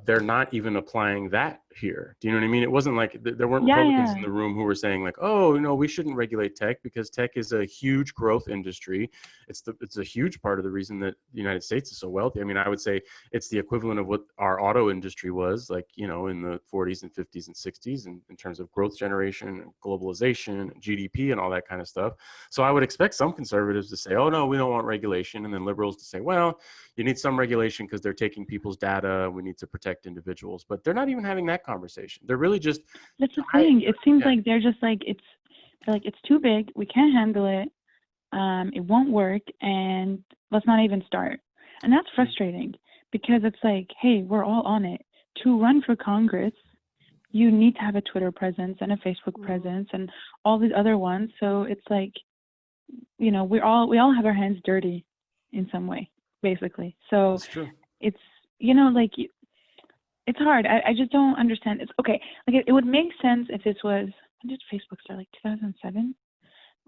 they're not even applying that here. Do you know what I mean? It wasn't like there weren't Republicans in the room who were saying like, oh, you know, we shouldn't regulate tech because tech is a huge growth industry. It's a huge part of the reason that the United States is so wealthy. I mean, I would say it's the equivalent of what our auto industry was like, you know, in the 40s and 50s and 60s in terms of growth generation, and globalization, and GDP and all that kind of stuff. So I would expect some conservatives to say, oh, no, we don't want regulation. And then liberals to say, well, you need some regulation because they're taking people's data. We need to protect individuals, but they're not even having that conversation. They're really just. That's the thing. It seems like they're just like, it's too big. We can't handle it. It won't work, and let's not even start. And that's frustrating because it's like, hey, we're all on it. To run for Congress, you need to have a Twitter presence and a Facebook presence and all these other ones. So it's like, you know, we all have our hands dirty in some way, basically. So That's true. It's, you know, like, it's hard. I just don't understand. It's okay. Like, it would make sense if this was, when did Facebook start? Like 2007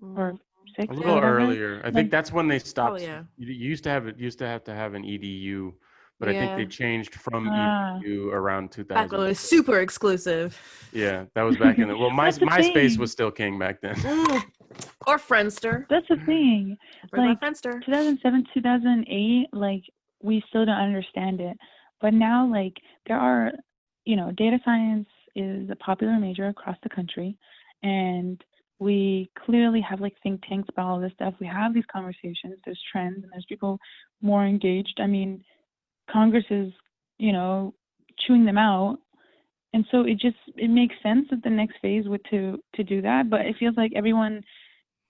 or 6? A little earlier. I think that's when they stopped. Oh, yeah. You used to have to have an EDU, but I think they Yeah. changed from EDU around 2000. Back when it was super exclusive. Yeah, that was back in the, well, MySpace was still king back then. Or Friendster. That's the thing. Like, Friendster. 2007, 2008, like, we still don't understand it. But now, like, there are, you know, data science is a popular major across the country, and we clearly have, like, think tanks about all this stuff. We have these conversations. There's trends, and there's people more engaged. I mean, Congress is, you know, chewing them out. And so it makes sense that the next phase would to do that. But it feels like everyone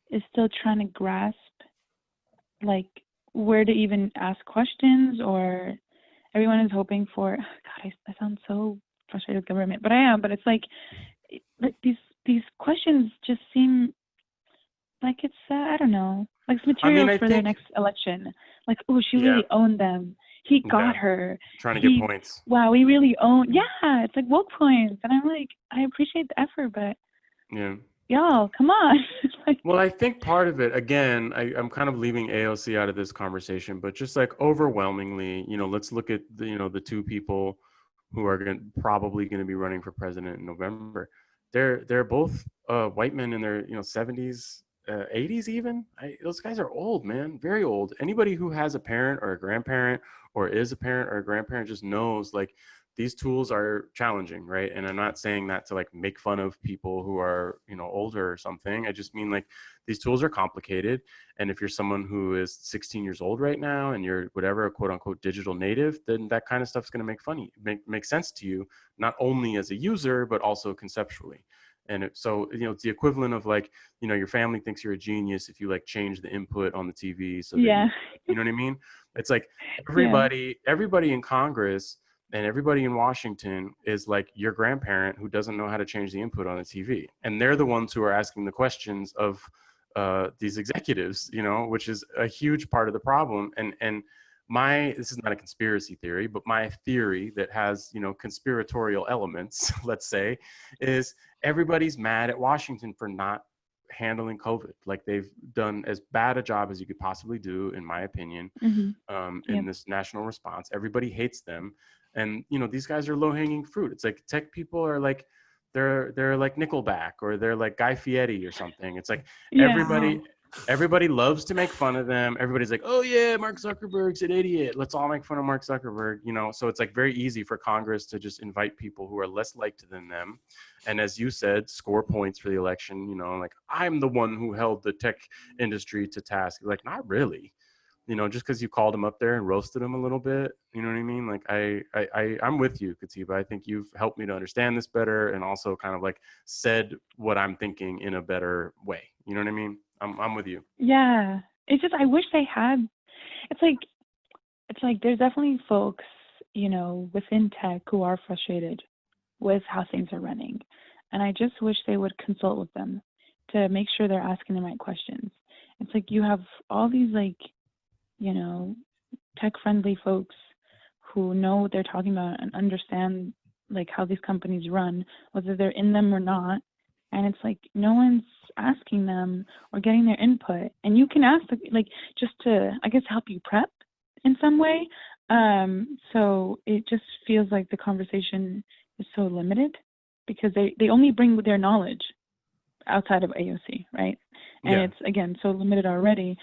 is still trying to grasp, like, where to even ask questions, or everyone is hoping for, God, I sound so frustrated with government, but I am. But it's like these these questions just seem like it's I don't know, like it's I mean, materials I for their think, next election. Like, oh, she yeah, really owned them. He yeah, got her. trying to get points. Wow, we really own. Yeah, it's like woke points, and I'm like, I appreciate the effort, but Yeah. y'all, come on. Like, Well, I think part of it, again, I'm kind of leaving AOC out of this conversation, but just like overwhelmingly, let's look at the two people who are probably going to be running for president in November. They're both white men in their 70s, 80s even. Those guys are old, man, very old. Anybody who has a parent or a grandparent or is a parent or a grandparent just knows like these tools are challenging, right? And I'm not saying that to like make fun of people who are older or something. I just mean like these tools are complicated, and if you're someone who is 16 years old right now and you're whatever a quote unquote digital native, then that kind of stuff's going to make sense to you, not only as a user but also conceptually. And so it's the equivalent of like your family thinks you're a genius if you like change the input on the TV so that yeah, you know what I mean. It's like yeah, everybody in Congress and everybody in Washington is like your grandparent who doesn't know how to change the input on the TV. And they're the ones who are asking the questions of these executives, which is a huge part of the problem. And this is not a conspiracy theory, but my theory that has, conspiratorial elements, let's say, is everybody's mad at Washington for not handling COVID. Like they've done as bad a job as you could possibly do, in my opinion, in this national response. Everybody hates them. And, these guys are low hanging fruit. It's like tech people are like, they're like Nickelback or they're like Guy Fieri or something. It's like yeah. everybody loves to make fun of them. Everybody's like, oh yeah, Mark Zuckerberg's an idiot. Let's all make fun of Mark Zuckerberg. So it's like very easy for Congress to just invite people who are less liked than them. And as you said, score points for the election, like I'm the one who held the tech industry to task. Like, not really. Just because you called him up there and roasted him a little bit, you know what I mean? Like I'm with you, Katiba. I think you've helped me to understand this better and also kind of like said what I'm thinking in a better way. You know what I mean? I'm with you. Yeah. It's just I wish they had. It's like there's definitely folks, within tech who are frustrated with how things are running. And I just wish they would consult with them to make sure they're asking the right questions. It's like you have all these like tech-friendly folks who know what they're talking about and understand like how these companies run, whether they're in them or not. And it's like no one's asking them or getting their input. And you can ask like just to, I guess, help you prep in some way. So it just feels like the conversation is so limited because they only bring their knowledge outside of AOC, right? And it's again so limited already.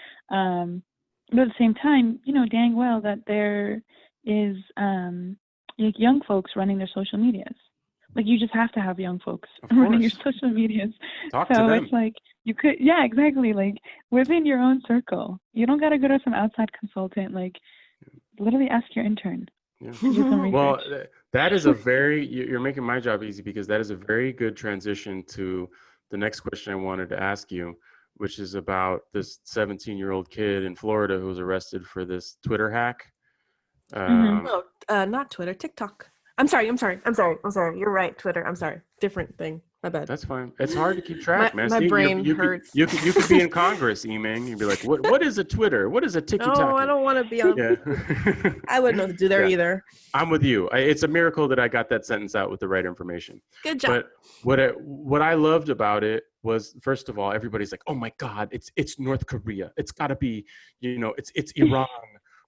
But at the same time, dang well that there is like young folks running their social medias. Like you just have to have young folks running your social medias. Talk to them. It's like you could, yeah, exactly. Like within your own circle, you don't got to go to some outside consultant. Like literally ask your intern. Yeah. Do some research. Well, that is you're making my job easy because that is a very good transition to the next question I wanted to ask you, which is about this 17-year-old kid in Florida who was arrested for this Twitter hack. Not Twitter, TikTok. I'm sorry. You're right, Twitter. I'm sorry. Different thing. My bad. That's fine. It's hard to keep track, man. My brain hurts. You could be in Congress, Eming. You'd be like, what is a Twitter? What is a TikTok? No, I don't want to be on. Yeah. I wouldn't know to do there either. I'm with you. It's a miracle that I got that sentence out with the right information. Good job. But what I loved about it was, first of all, everybody's like, oh my God, it's North Korea. It's got to be, it's Iran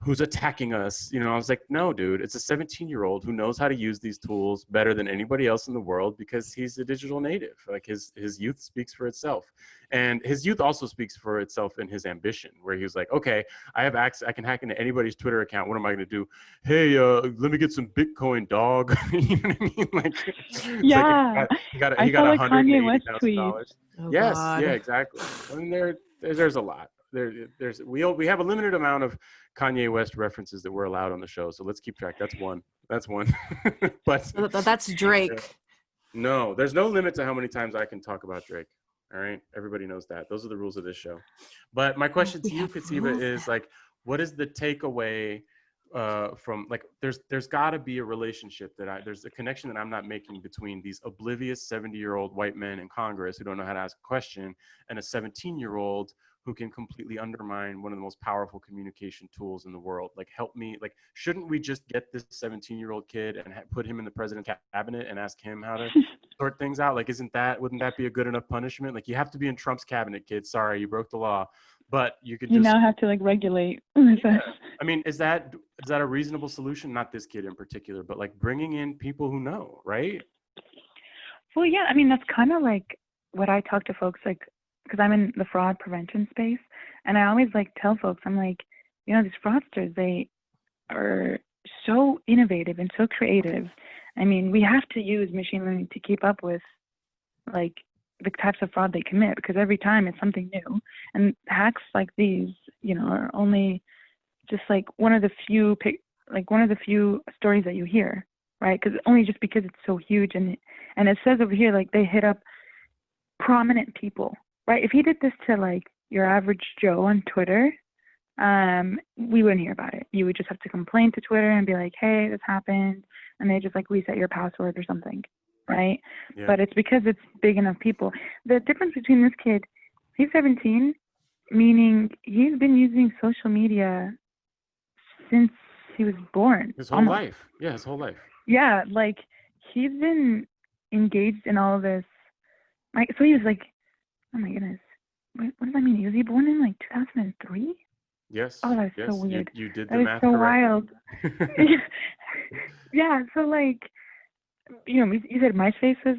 who's attacking us. I was like, no, dude, it's a 17-year-old who knows how to use these tools better than anybody else in the world because he's a digital native. Like his youth speaks for itself. And his youth also speaks for itself in his ambition, where he was like, okay, I have access, I can hack into anybody's Twitter account. What am I going to do? Hey, let me get some Bitcoin, dog. You know what I mean? Like, yeah. Like he got $180,000. Oh, yes, God. yeah, exactly. I mean, there's a lot. We have a limited amount of Kanye West references that we're allowed on the show, so let's keep track. That's one. But that's Drake. Yeah. No, there's no limit to how many times I can talk about Drake. All right, everybody knows that. Those are the rules of this show. But my question to you, Katiba, is like, what is the takeaway from like there's got to be a relationship there's a connection that I'm not making between these oblivious 70-year-old white men in Congress who don't know how to ask a question and a 17-year-old who can completely undermine one of the most powerful communication tools in the world. Like, help me. Like, shouldn't we just get this 17-year-old kid and put him in the president's cabinet and ask him how to sort things out? Like, wouldn't that be a good enough punishment? Like, you have to be in Trump's cabinet, kid. Sorry, you broke the law. But you could You now have to like regulate. Yeah. I mean, is that a reasonable solution? Not this kid in particular, but like bringing in people who know, right? Well, yeah, I mean, that's kind of like what I talk to folks, like, because I'm in the fraud prevention space, and I always like tell folks, I'm like, you know, these fraudsters, they are so innovative and so creative. I mean, we have to use machine learning to keep up with like the types of fraud they commit, because every time it's something new. And hacks like these, you know, are only just like one of the few stories that you hear, right? Because it's so huge, and it says over here like they hit up prominent people, right? If he did this to like your average Joe on Twitter, we wouldn't hear about it. You would just have to complain to Twitter and be like, hey, this happened, and they just like reset your password or something, right? Yeah. But it's because it's big enough people. The difference between this kid, he's 17, meaning he's been using social media since he was born. His whole life. Yeah, his whole life. Yeah, like he's been engaged in all of this. Like, so he was like, oh my goodness, what does that mean? Was he born in like 2003? Yes. Oh, that's yes. so weird. You did That the is math so correctly. wild. Yeah, so like, you know, you said MySpace was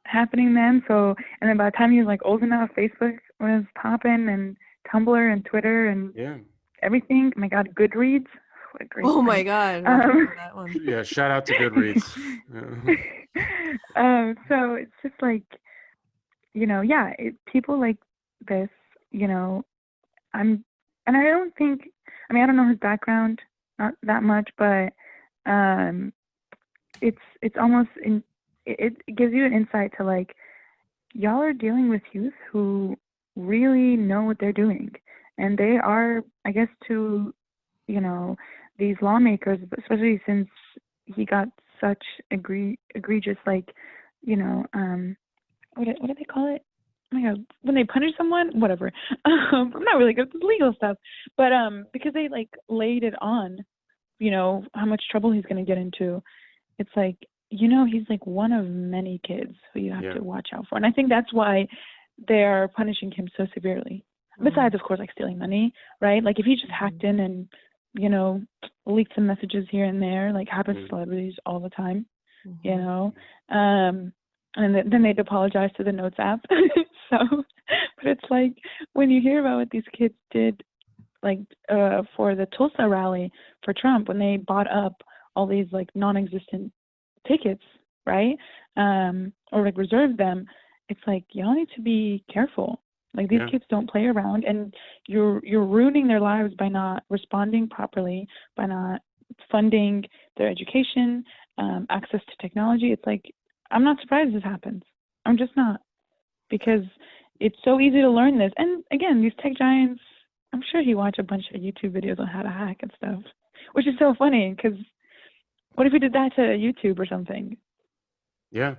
happening then, so, and then by the time he was like old enough, Facebook was popping, and Tumblr and Twitter and Yeah. everything. Oh my God, Goodreads. What a great Oh my site. God. I remember that one. Yeah. Shout out to Goodreads. So it's just like, you know, yeah, people like this, you know, I don't think, I mean, I don't know his background, not that much, but it's almost, it gives you an insight to like, y'all are dealing with youth who really know what they're doing. And they are, I guess, to, you know, these lawmakers, especially since he got such egregious, like, you know, what do they call it? Oh my God, when they punish someone, whatever. I'm not really good with legal stuff, but because they like laid it on, you know, how much trouble he's going to get into. It's like, you know, he's like one of many kids who you have to watch out for. And I think that's why they're punishing him so severely. Besides, of course, like stealing money, right? Like if he just hacked in and, you know, leaked some messages here and there, like happens to celebrities all the time, you know. And then they'd apologize to the Notes app. So, but it's like when you hear about what these kids did, like for the Tulsa rally for Trump, when they bought up all these like non-existent tickets, right? Or like reserved them. It's like, y'all need to be careful. Like these kids don't play around, and you're ruining their lives by not responding properly, by not funding their education, access to technology. It's like, I'm not surprised this happens. I'm just not, because it's so easy to learn this. And again, these tech giants, I'm sure he watched a bunch of YouTube videos on how to hack and stuff, which is so funny, because what if we did that to YouTube or something? Yeah.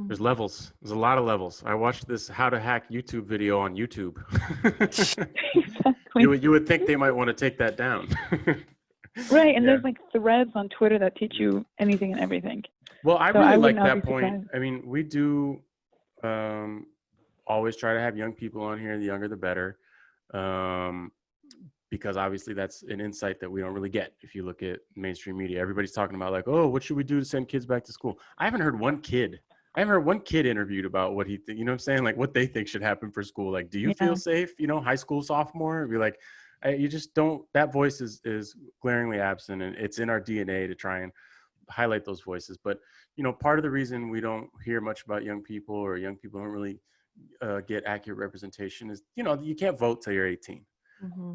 There's levels. There's a lot of levels. I watched this how to hack YouTube video on YouTube. Exactly. You would think they might want to take that down. Right, and there's like threads on Twitter that teach you anything and everything. Well, I So really I would like not that be point. surprised. I mean, we do always try to have young people on here. The younger, the better. Because obviously that's an insight that we don't really get if you look at mainstream media. Everybody's talking about like, oh, what should we do to send kids back to school? I haven't heard one kid interviewed about what he you know what I'm saying? Like what they think should happen for school. Like, do you feel safe? You know, high school sophomore, be like, you just don't, that voice is glaringly absent, and it's in our DNA to try and highlight those voices. But, you know, part of the reason we don't hear much about young people, or young people don't really get accurate representation, is, you know, you can't vote till you're 18.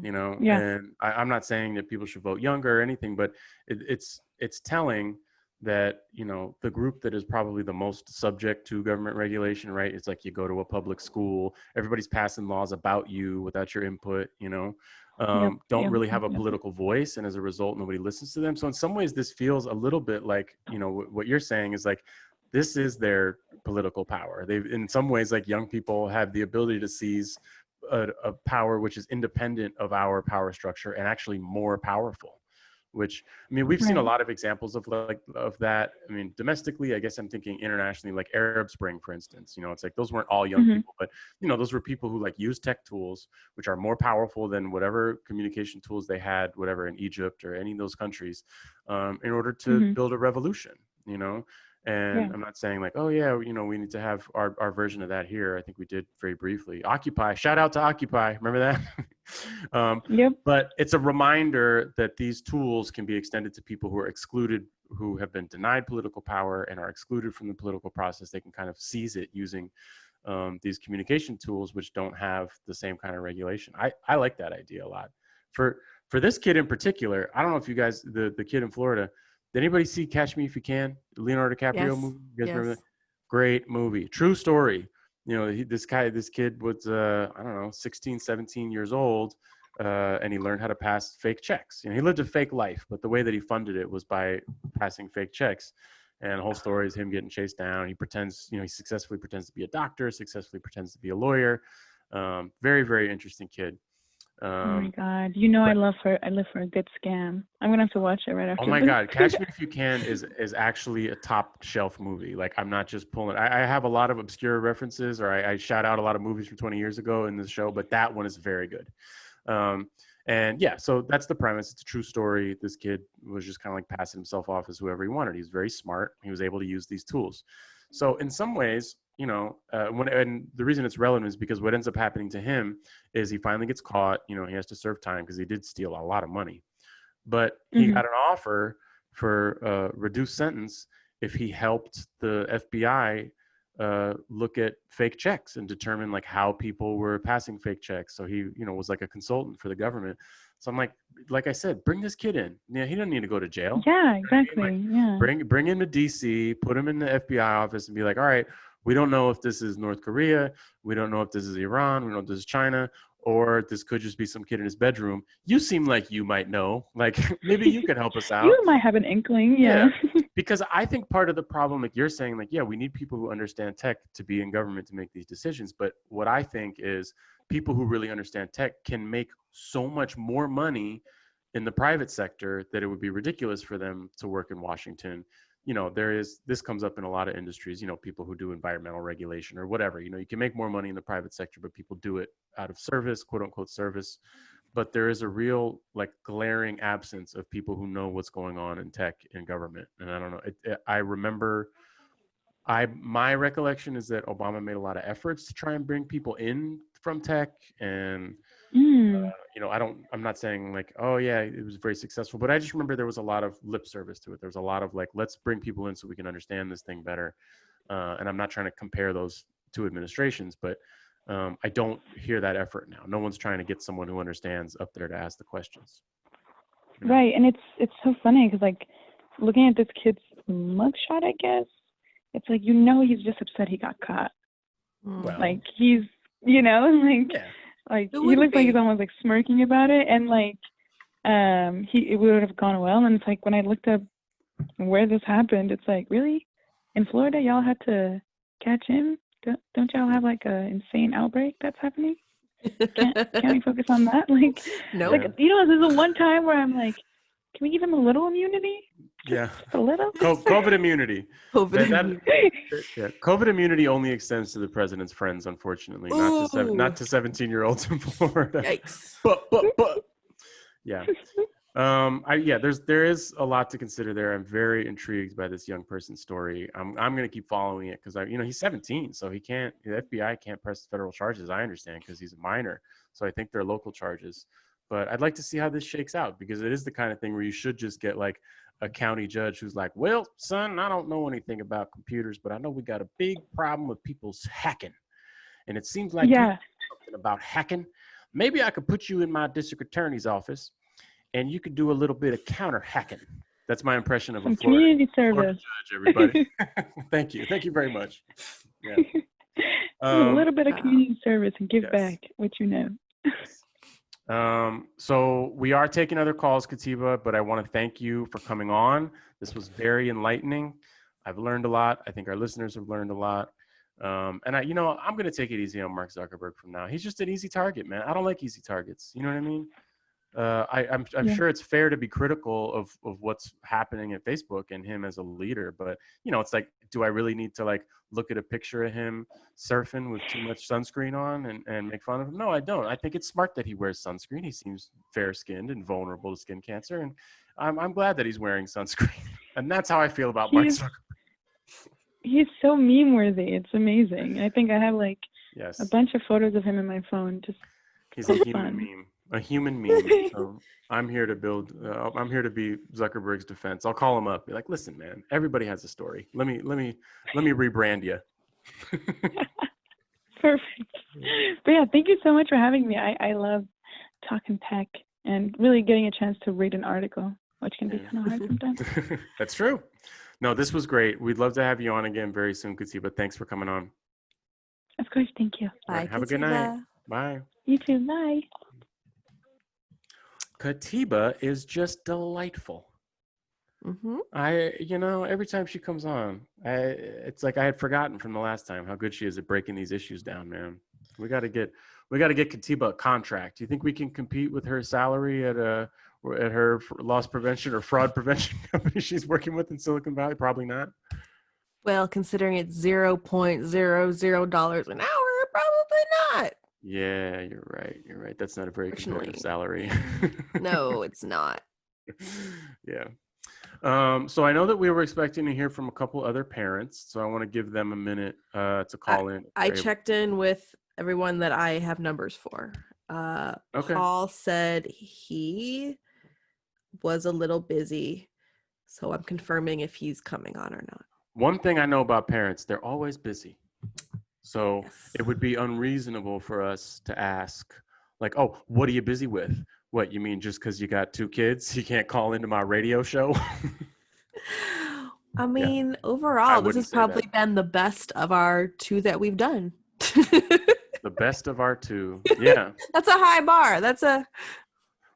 You know, and I'm not saying that people should vote younger or anything, but it's telling that, you know, the group that is probably the most subject to government regulation, right? It's like you go to a public school, everybody's passing laws about you without your input, you know. don't really have a political voice, and as a result, nobody listens to them. So in some ways, this feels a little bit like, what you're saying is like, this is their political power. They've, in some ways, like young people have the ability to seize a power which is independent of our power structure and actually more powerful. Which, I mean, we've seen a lot of examples of that. I mean, domestically, I guess I'm thinking internationally, like Arab Spring, for instance. It's like those weren't all young people, but those were people who like use tech tools, which are more powerful than whatever communication tools they had, whatever in Egypt or any of those countries, in order to build a revolution. And I'm not saying like, oh yeah, we need to have our version of that here. I think we did very briefly. Occupy, shout out to Occupy. Remember that? But it's a reminder that these tools can be extended to people who are excluded, who have been denied political power and are excluded from the political process. They can kind of seize it using these communication tools, which don't have the same kind of regulation. I like that idea a lot. For this kid in particular, I don't know if you guys, the kid in Florida, did anybody see Catch Me If You Can? The Leonardo DiCaprio movie? You guys remember that? Great movie. True story. This kid was, 16, 17 years old, and he learned how to pass fake checks. He lived a fake life, but the way that he funded it was by passing fake checks. And the whole story is him getting chased down. He pretends, he successfully pretends to be a doctor, successfully pretends to be a lawyer. Very, very interesting kid. Oh my God. I live for a good scam. I'm going to have to watch it right after. Oh my God. Catch Me If You Can is actually a top shelf movie. Like, I'm not just pulling, I have a lot of obscure references, or I shout out a lot of movies from 20 years ago in this show, but that one is very good. And yeah, so that's the premise. It's a true story. This kid was just kind of like passing himself off as whoever he wanted. He was very smart. He was able to use these tools. So in some ways, and the reason it's relevant is because what ends up happening to him is he finally gets caught. He has to serve time because he did steal a lot of money, but he got an offer for a reduced sentence if he helped the FBI look at fake checks and determine like how people were passing fake checks. So he, was like a consultant for the government. So I'm like I said, bring this kid in. Yeah, he doesn't need to go to jail. Yeah, exactly. Bring him to DC, put him in the FBI office and be like, all right, we don't know if this is North Korea. We don't know if this is Iran. We don't know if this is China, or this could just be some kid in his bedroom. You seem like you might know. Like, maybe you could help us out. You might have an inkling. Yeah. Because I think part of the problem, like you're saying, like, yeah, we need people who understand tech to be in government to make these decisions. But what I think is people who really understand tech can make so much more money in the private sector that it would be ridiculous for them to work in Washington. This comes up in a lot of industries, people who do environmental regulation or whatever, you can make more money in the private sector, but people do it out of service, quote unquote service. But there is a real like glaring absence of people who know what's going on in tech in government. And I don't know, I remember, my recollection is that Obama made a lot of efforts to try and bring people in from tech, and I'm not saying like, oh yeah, it was very successful, but I just remember there was a lot of lip service to it. There was a lot of like, let's bring people in so we can understand this thing better. And I'm not trying to compare those two administrations, but I don't hear that effort now. No one's trying to get someone who understands up there to ask the questions. Right, and it's so funny because like looking at this kid's mugshot, I guess it's like he's just upset he got caught. Well, like he's like he looks like he's almost like smirking about it, and like it would have gone well. And it's like when I looked up where this happened, it's like, really, in Florida y'all had to catch him? Don't y'all have like a insane outbreak that's happening? Can't we focus on that? Like, no. Like, there's a one time where I'm like, can we give him a little immunity? Just a little. COVID immunity. COVID immunity only extends to the president's friends, unfortunately, not to 17-year-olds in Florida. Yikes. But yeah. There is a lot to consider there. I'm very intrigued by this young person's story. I'm going to keep following it because he's 17, so the FBI can't press federal charges, I understand, because he's a minor. So I think they're local charges. But I'd like to see how this shakes out, because it is the kind of thing where you should just get like a county judge who's like, well, son, I don't know anything about computers, but I know we got a big problem with people's hacking. And it seems like you know something about hacking. Maybe I could put you in my district attorney's office and you could do a little bit of counter hacking. That's my impression of a community service judge, everybody. Thank you. Thank you very much. Yeah. A little bit of community service and give back what you know. So we are taking other calls, Katiba, but I want to thank you for coming on. This was very enlightening. I've learned a lot. I think our listeners have learned a lot. And I'm going to take it easy on Mark Zuckerberg from now. He's just an easy target, man. I don't like easy targets. You know what I mean? I'm sure it's fair to be critical of what's happening at Facebook and him as a leader, but it's like, do I really need to like look at a picture of him surfing with too much sunscreen on and make fun of him? No, I don't. I think it's smart that he wears sunscreen. He seems fair-skinned and vulnerable to skin cancer, and I'm glad that he's wearing sunscreen. And that's how I feel about Mark Zuckerberg. He's so meme-worthy. It's amazing. I think I have like Yes. a bunch of photos of him in my phone. He's a human meme. A human meme. So I'm here to build. I'm here to be Zuckerberg's defense. I'll call him up. Be like, listen, man. Everybody has a story. Let me rebrand you. Perfect. But yeah, thank you so much for having me. I love talking tech and really getting a chance to read an article, which can be kind of hard sometimes. That's true. No, this was great. We'd love to have you on again very soon, Katiba. Thanks for coming on. Of course. Thank you. Bye. Right, have a good night. Bye. You too. Bye. Katiba is just delightful. Mm-hmm. Every time she comes on, it's like I had forgotten from the last time how good she is at breaking these issues down, man. We got to get Katiba a contract. Do you think we can compete with her salary at her loss prevention or fraud prevention company she's working with in Silicon Valley? Probably not. Well, considering it's $0.00 an hour, probably not. Yeah, you're right. That's not a very competitive salary. No, it's not. Yeah. So I know that we were expecting to hear from a couple other parents, so I want to give them a minute to call in. I checked in with everyone that I have numbers for. Okay. Paul said he was a little busy, so I'm confirming if he's coming on or not. One thing I know about parents, they're always busy. So Yes. It would be unreasonable for us to ask, like, oh, what are you busy with? What, you mean just because you got 2 kids, you can't call into my radio show? I mean, overall, this has probably been the best of our 2 that we've done. The best of our 2. Yeah. That's a high bar.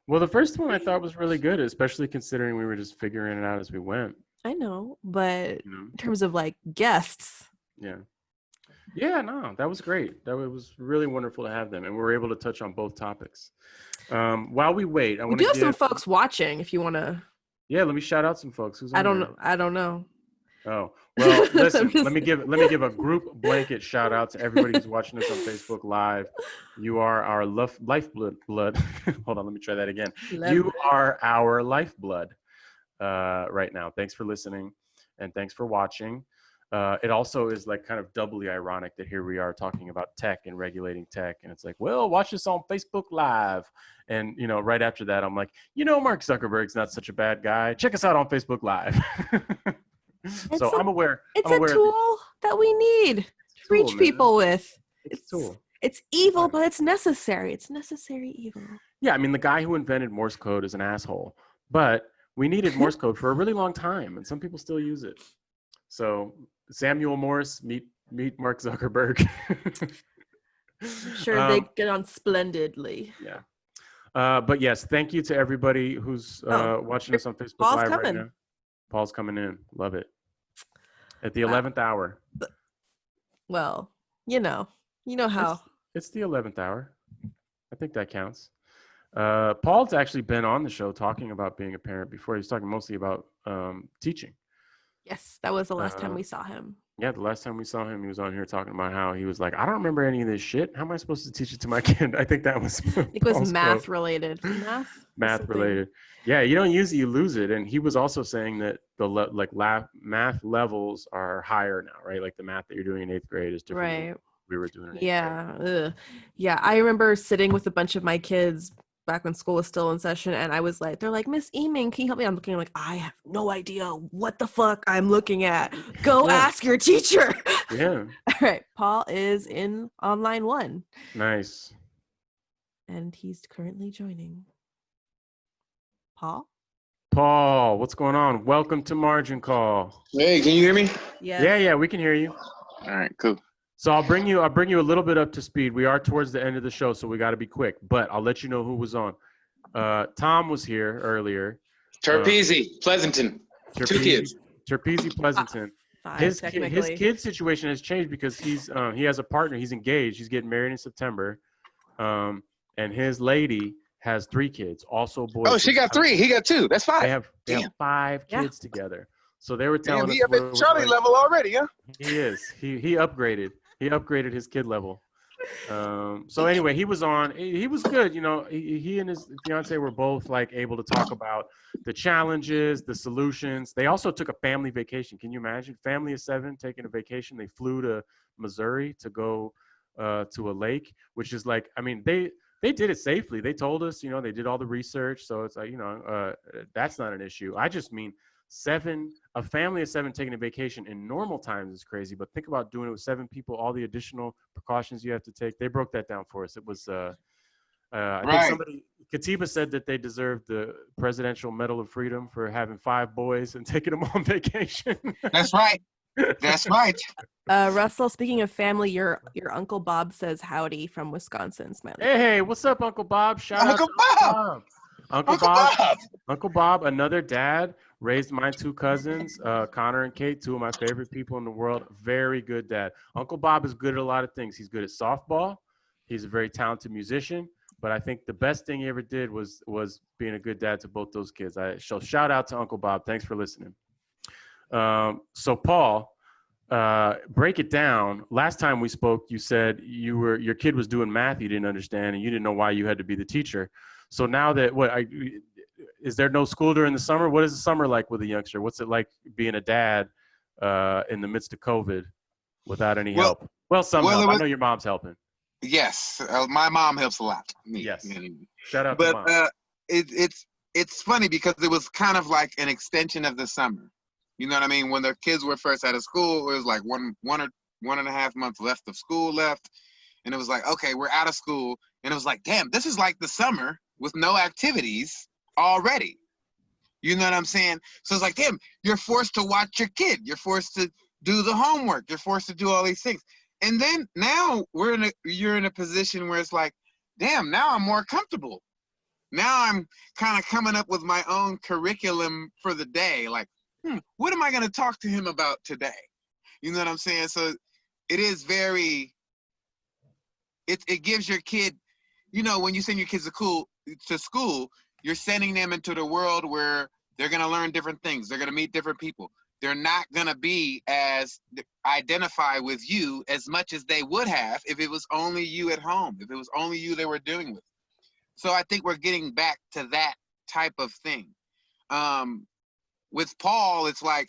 Well, the first one I thought was really good, especially considering we were just figuring it out as we went. I know, but in terms of like guests. Yeah. Yeah, no, that was great. That was really wonderful to have them, and we were able to touch on both topics. While we wait, we do have some folks watching. If you want to, yeah, let me shout out some folks. Who's on I don't there? know. I don't know. Oh well, listen. let me give a group blanket shout out to everybody who's watching us on Facebook Live. You are our lifeblood. Hold on, let me try that again. You are our lifeblood right now. Thanks for listening, and thanks for watching. It also is like kind of doubly ironic that here we are talking about tech and regulating tech. And it's like, well, watch us on Facebook Live. And, right after that, I'm like, Mark Zuckerberg's not such a bad guy. Check us out on Facebook Live. I'm aware. It's a tool that we need to reach people with. It's a tool. It's evil, but it's necessary. It's necessary evil. Yeah. I mean, the guy who invented Morse code is an asshole, but we needed Morse code for a really long time. And some people still use it. So Samuel Morse, meet Mark Zuckerberg. I'm sure they get on splendidly. Yeah. But yes, thank you to everybody who's watching us on Facebook Live right now. Paul's coming in. Love it. At the 11th hour. Well, you know how. It's the 11th hour. I think that counts. Paul's actually been on the show talking about being a parent before. He was talking mostly about teaching. Yes, that was the last time we saw him. Yeah, the last time we saw him, he was on here talking about how he was like, I don't remember any of this shit. How am I supposed to teach it to my kid? I think that was it was math related. Math related. Yeah, you don't use it, you lose it. And he was also saying that the math levels are higher now, right? Like the math that you're doing in 8th grade is different than what we were doing in 8th grade. Yeah, I remember sitting with a bunch of my kids back when school was still in session, and I was like, they're like, Miss Eaming, can you help me? I'm looking like, I have no idea what the fuck I'm looking at. Go ask your teacher. Yeah. All right. Paul is in online 1. Nice. And he's currently joining. Paul, what's going on? Welcome to Margin Call. Hey, can you hear me? Yeah, we can hear you. All right, cool. So I'll bring you a little bit up to speed. We are towards the end of the show, so we got to be quick. But I'll let you know who was on. Tom was here earlier. Terpezi, Pleasanton, 2 kids. Terpezi Pleasanton. His kid situation has changed because he has a partner. He's engaged. He's getting married in September, and his lady has 3 kids, also boys. Oh, she got 3. He got 2. That's 5. They have 5 kids together. So they were telling us. He up at Charlie level already, huh? He is. He upgraded. He upgraded his kid level. So anyway, he was on. He was good. You know, he and his fiance were both like able to talk about the challenges, the solutions. They also took a family vacation. Can you imagine? Family of 7 taking a vacation. They flew to Missouri to go to a lake, which is like, I mean, they did it safely. They told us, you know, they did all the research. So it's like, you know, that's not an issue. I just mean a family of 7 taking a vacation in normal times is crazy, but think about doing it with 7 people, all the additional precautions you have to take. They broke that down for us. It was, I think Katiba said that they deserved the Presidential Medal of Freedom for having 5 boys and taking them on vacation. That's right. That's right. Russell, speaking of family, your Uncle Bob says howdy from Wisconsin. Smiley. Hey, what's up, Uncle Bob? Shout out to Bob. Uncle Bob, another dad, raised my 2 cousins, Connor and Kate, 2 of my favorite people in the world. Very good dad. Uncle Bob is good at a lot of things. He's good at softball. He's a very talented musician. But I think the best thing he ever did was being a good dad to both those kids. So shout out to Uncle Bob. Thanks for listening. So Paul, break it down. Last time we spoke, you said your kid was doing math you didn't understand and you didn't know why you had to be the teacher. So now that is there no school during the summer? What is the summer like with a youngster? What's it like being a dad in the midst of COVID without any help? Well, some help. I know your mom's helping. Yes, my mom helps a lot. Yes. Shout out to mom. But it's funny because it was kind of like an extension of the summer. You know what I mean? When the kids were first out of school, it was like one and a half months left of school left. And it was like, okay, we're out of school. And it was like, damn, this is like the summer with no activities already. You know what I'm saying? So it's like, damn, you're forced to watch your kid. You're forced to do the homework. You're forced to do all these things. And then now you're in a position where it's like, damn, now I'm more comfortable. Now I'm kind of coming up with my own curriculum for the day. Like, what am I going to talk to him about today? You know what I'm saying? So it is it gives your kid, you know, when you send your kids to school, you're sending them into the world where they're going to learn different things. They're going to meet different people. They're not going to be identify with you as much as they would have if it was only you at home, if it was only you they were dealing with. So I think we're getting back to that type of thing. With Paul, it's like,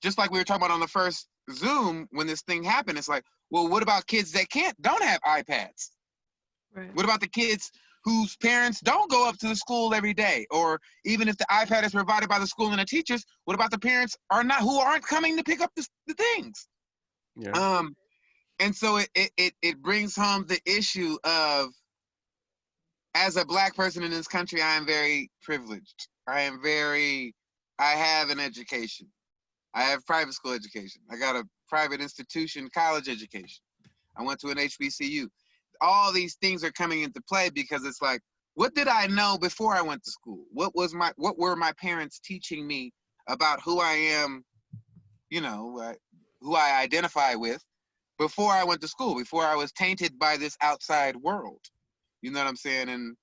just like we were talking about on the first Zoom, when this thing happened, it's like, well, what about kids that don't have iPads? Right. What about the kids whose parents don't go up to the school every day? Or even if the iPad is provided by the school and the teachers, what about the parents who aren't coming to pick up the things? Yeah. And so it brings home the issue of, as a Black person in this country, I am very privileged. I have an education. I have private school education. I got a private institution, college education. I went to an HBCU. All these things are coming into play because it's like, what did I know before I went to school? What were my parents teaching me about who I am, you know, who I identify with before I went to school, before I was tainted by this outside world? You know what I'm saying? And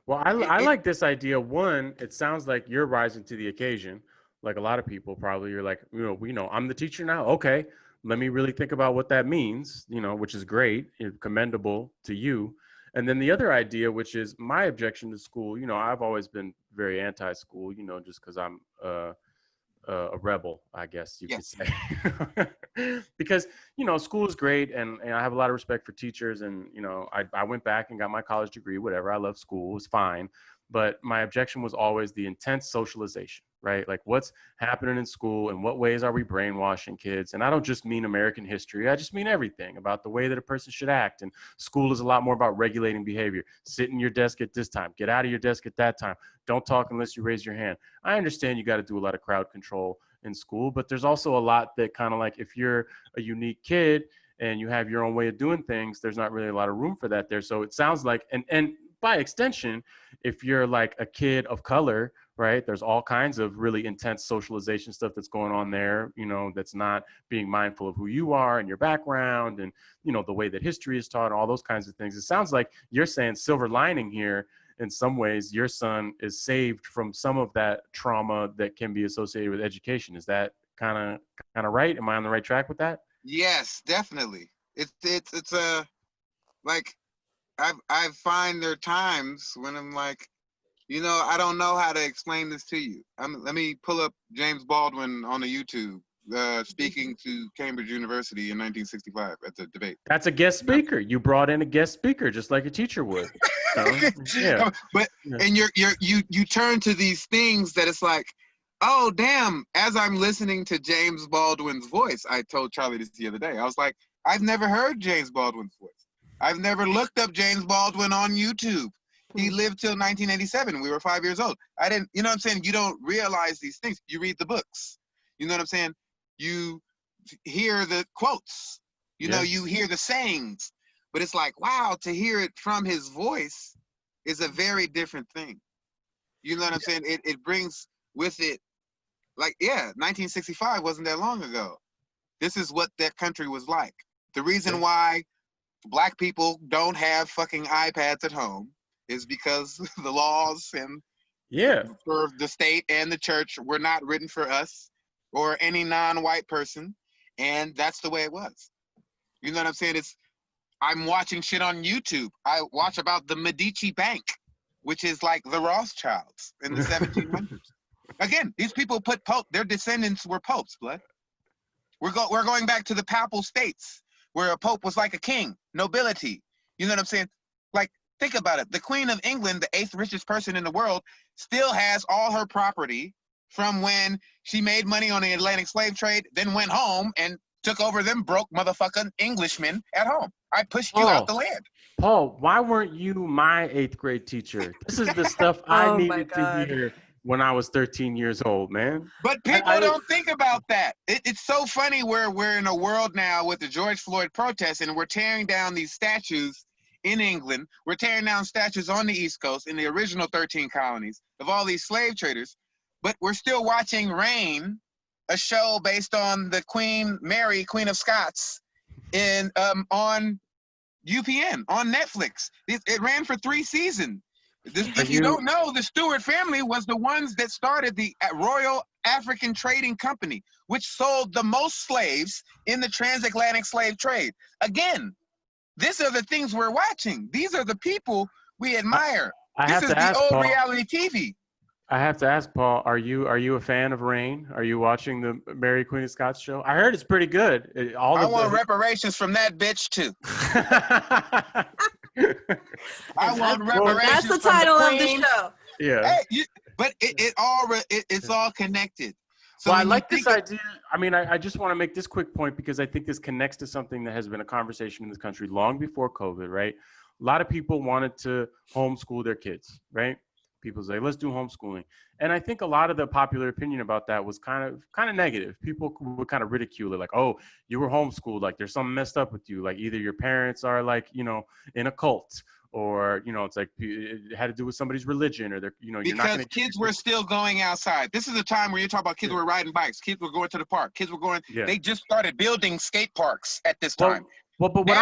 well, I like this idea. One, it sounds like you're rising to the occasion. Like a lot of people probably, you're like, I'm the teacher now. Okay, let me really think about what that means, which is great, commendable to you. And then the other idea, which is my objection to school, I've always been very anti-school, just because I'm a rebel, I guess you could say. Because, school is great and I have a lot of respect for teachers and, I went back and got my college degree, whatever. I love school, it's fine. But my objection was always the intense socialization, right? Like what's happening in school and what ways are we brainwashing kids? And I don't just mean American history. I just mean everything about the way that a person should act. And school is a lot more about regulating behavior. Sit in your desk at this time. Get out of your desk at that time. Don't talk unless you raise your hand. I understand you got to do a lot of crowd control in school, but there's also a lot that kind of like if you're a unique kid and you have your own way of doing things, there's not really a lot of room for that there. So it sounds like, and by extension, if you're like a kid of color, right, there's all kinds of really intense socialization stuff that's going on there, you know, that's not being mindful of who you are and your background and, you know, the way that history is taught, all those kinds of things. It sounds like you're saying silver lining here. In some ways, your son is saved from some of that trauma that can be associated with education. Is that kind of right? Am I on the right track with that? Yes, definitely. It's like I find there are times when I'm like, you know, I don't know how to explain this to you. Let me pull up James Baldwin on the YouTube speaking to Cambridge University in 1965 at the debate. That's a guest speaker. You brought in a guest speaker just like a teacher would. Yeah. But and you turn to these things that it's like, oh damn, as I'm listening to James Baldwin's voice, I told Charlie this the other day. I was like, I've never heard James Baldwin's voice. I've never looked up James Baldwin on YouTube. He lived till 1987. We were 5 years old. I didn't, you know what I'm saying? You don't realize these things. You read the books. You know what I'm saying? You hear the quotes. You know, you hear the sayings. But it's like, wow, to hear it from his voice is a very different thing. You know what I'm saying? It brings with it, like, 1965 wasn't that long ago. This is what that country was like. The reason why Black people don't have fucking iPads at home is because the laws and for the state and the church were not written for us or any non-white person, and that's the way it was. You know what I'm saying? I'm watching shit on YouTube. I watch about the Medici Bank, which is like the Rothschilds in the 1700s. Again, these people put pope. Their descendants were popes, blood. We're going back to the papal states where a pope was like a king, nobility. You know what I'm saying? Like, think about it. The Queen of England, the 8th richest person in the world, still has all her property from when she made money on the Atlantic slave trade, then went home and took over them broke motherfucking Englishmen at home. I pushed you out the land. Paul, why weren't you my 8th grade teacher? This is the stuff I needed to hear when I was 13 years old, man. But people don't think about that. It's so funny where we're in a world now with the George Floyd protests and we're tearing down these statues in England. We're tearing down statues on the East Coast in the original 13 colonies of all these slave traders. But we're still watching Reign, a show based on the Queen Mary, Queen of Scots, on UPN, on Netflix. It ran for 3 seasons. If you don't know, the Stewart family was the ones that started the Royal African Trading Company, which sold the most slaves in the transatlantic slave trade. Again, these are the things we're watching. These are the people we admire. This is the old reality TV. I have to ask, Paul, are you a fan of Reign? Are you watching the Mary Queen of Scots show? I heard it's pretty good. I want reparations from that bitch too. I want reparations. That's the title of the show. Yeah. Hey, but it's all connected. So well, I like this idea. I mean, I just want to make this quick point because I think this connects to something that has been a conversation in this country long before COVID, right? A lot of people wanted to homeschool their kids, right? People say, let's do homeschooling. And I think a lot of the popular opinion about that was kind of negative. People would kind of ridicule it, like, oh, you were homeschooled, like there's something messed up with you. Like either your parents are like, you know, in a cult, or, you know, it's like it had to do with somebody's religion, or they're, you know, you're not gonna... kids were still going outside. This is a time where you talk about kids were riding bikes, kids were going to the park, kids were going, they just started building skate parks at this time. Well, but what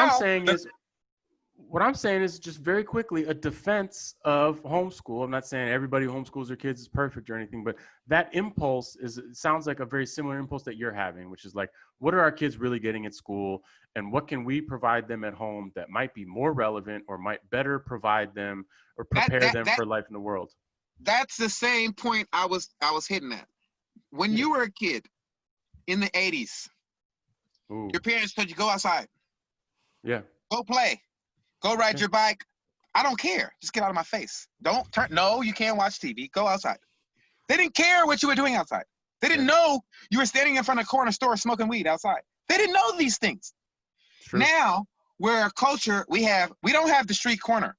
I'm saying is just very quickly a defense of homeschool. I'm not saying everybody who homeschools their kids is perfect or anything, but that impulse sounds like a very similar impulse that you're having, which is like, what are our kids really getting at school, and what can we provide them at home that might be more relevant or might better provide them or prepare them for life in the world? That's the same point I was hitting at. When you were a kid in the 80s, your parents told you go outside. Yeah. Go play. Go ride your bike. I don't care. Just get out of my face. Don't turn. No, you can't watch TV. Go outside. They didn't care what you were doing outside. They didn't know you were standing in front of a corner store smoking weed outside. They didn't know these things. True. Now, we're a culture, we don't have the street corner.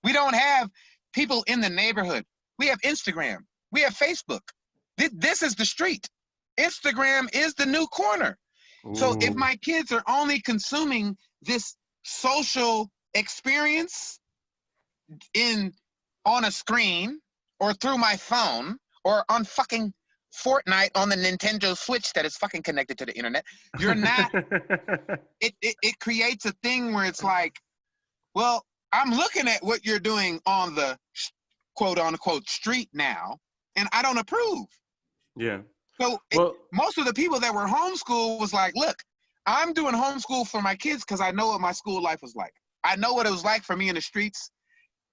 We don't have people in the neighborhood. We have Instagram. We have Facebook. This is the street. Instagram is the new corner. So if Ooh. my kids are only consuming this social experience on a screen or through my phone or on fucking Fortnite on the Nintendo Switch that is fucking connected to the internet, you're not, it creates a thing where it's like, well, I'm looking at what you're doing on the quote unquote street now, and I don't approve. Yeah. So most of the people that were homeschooled was like, look, I'm doing homeschool for my kids because I know what my school life was like. I know what it was like for me in the streets.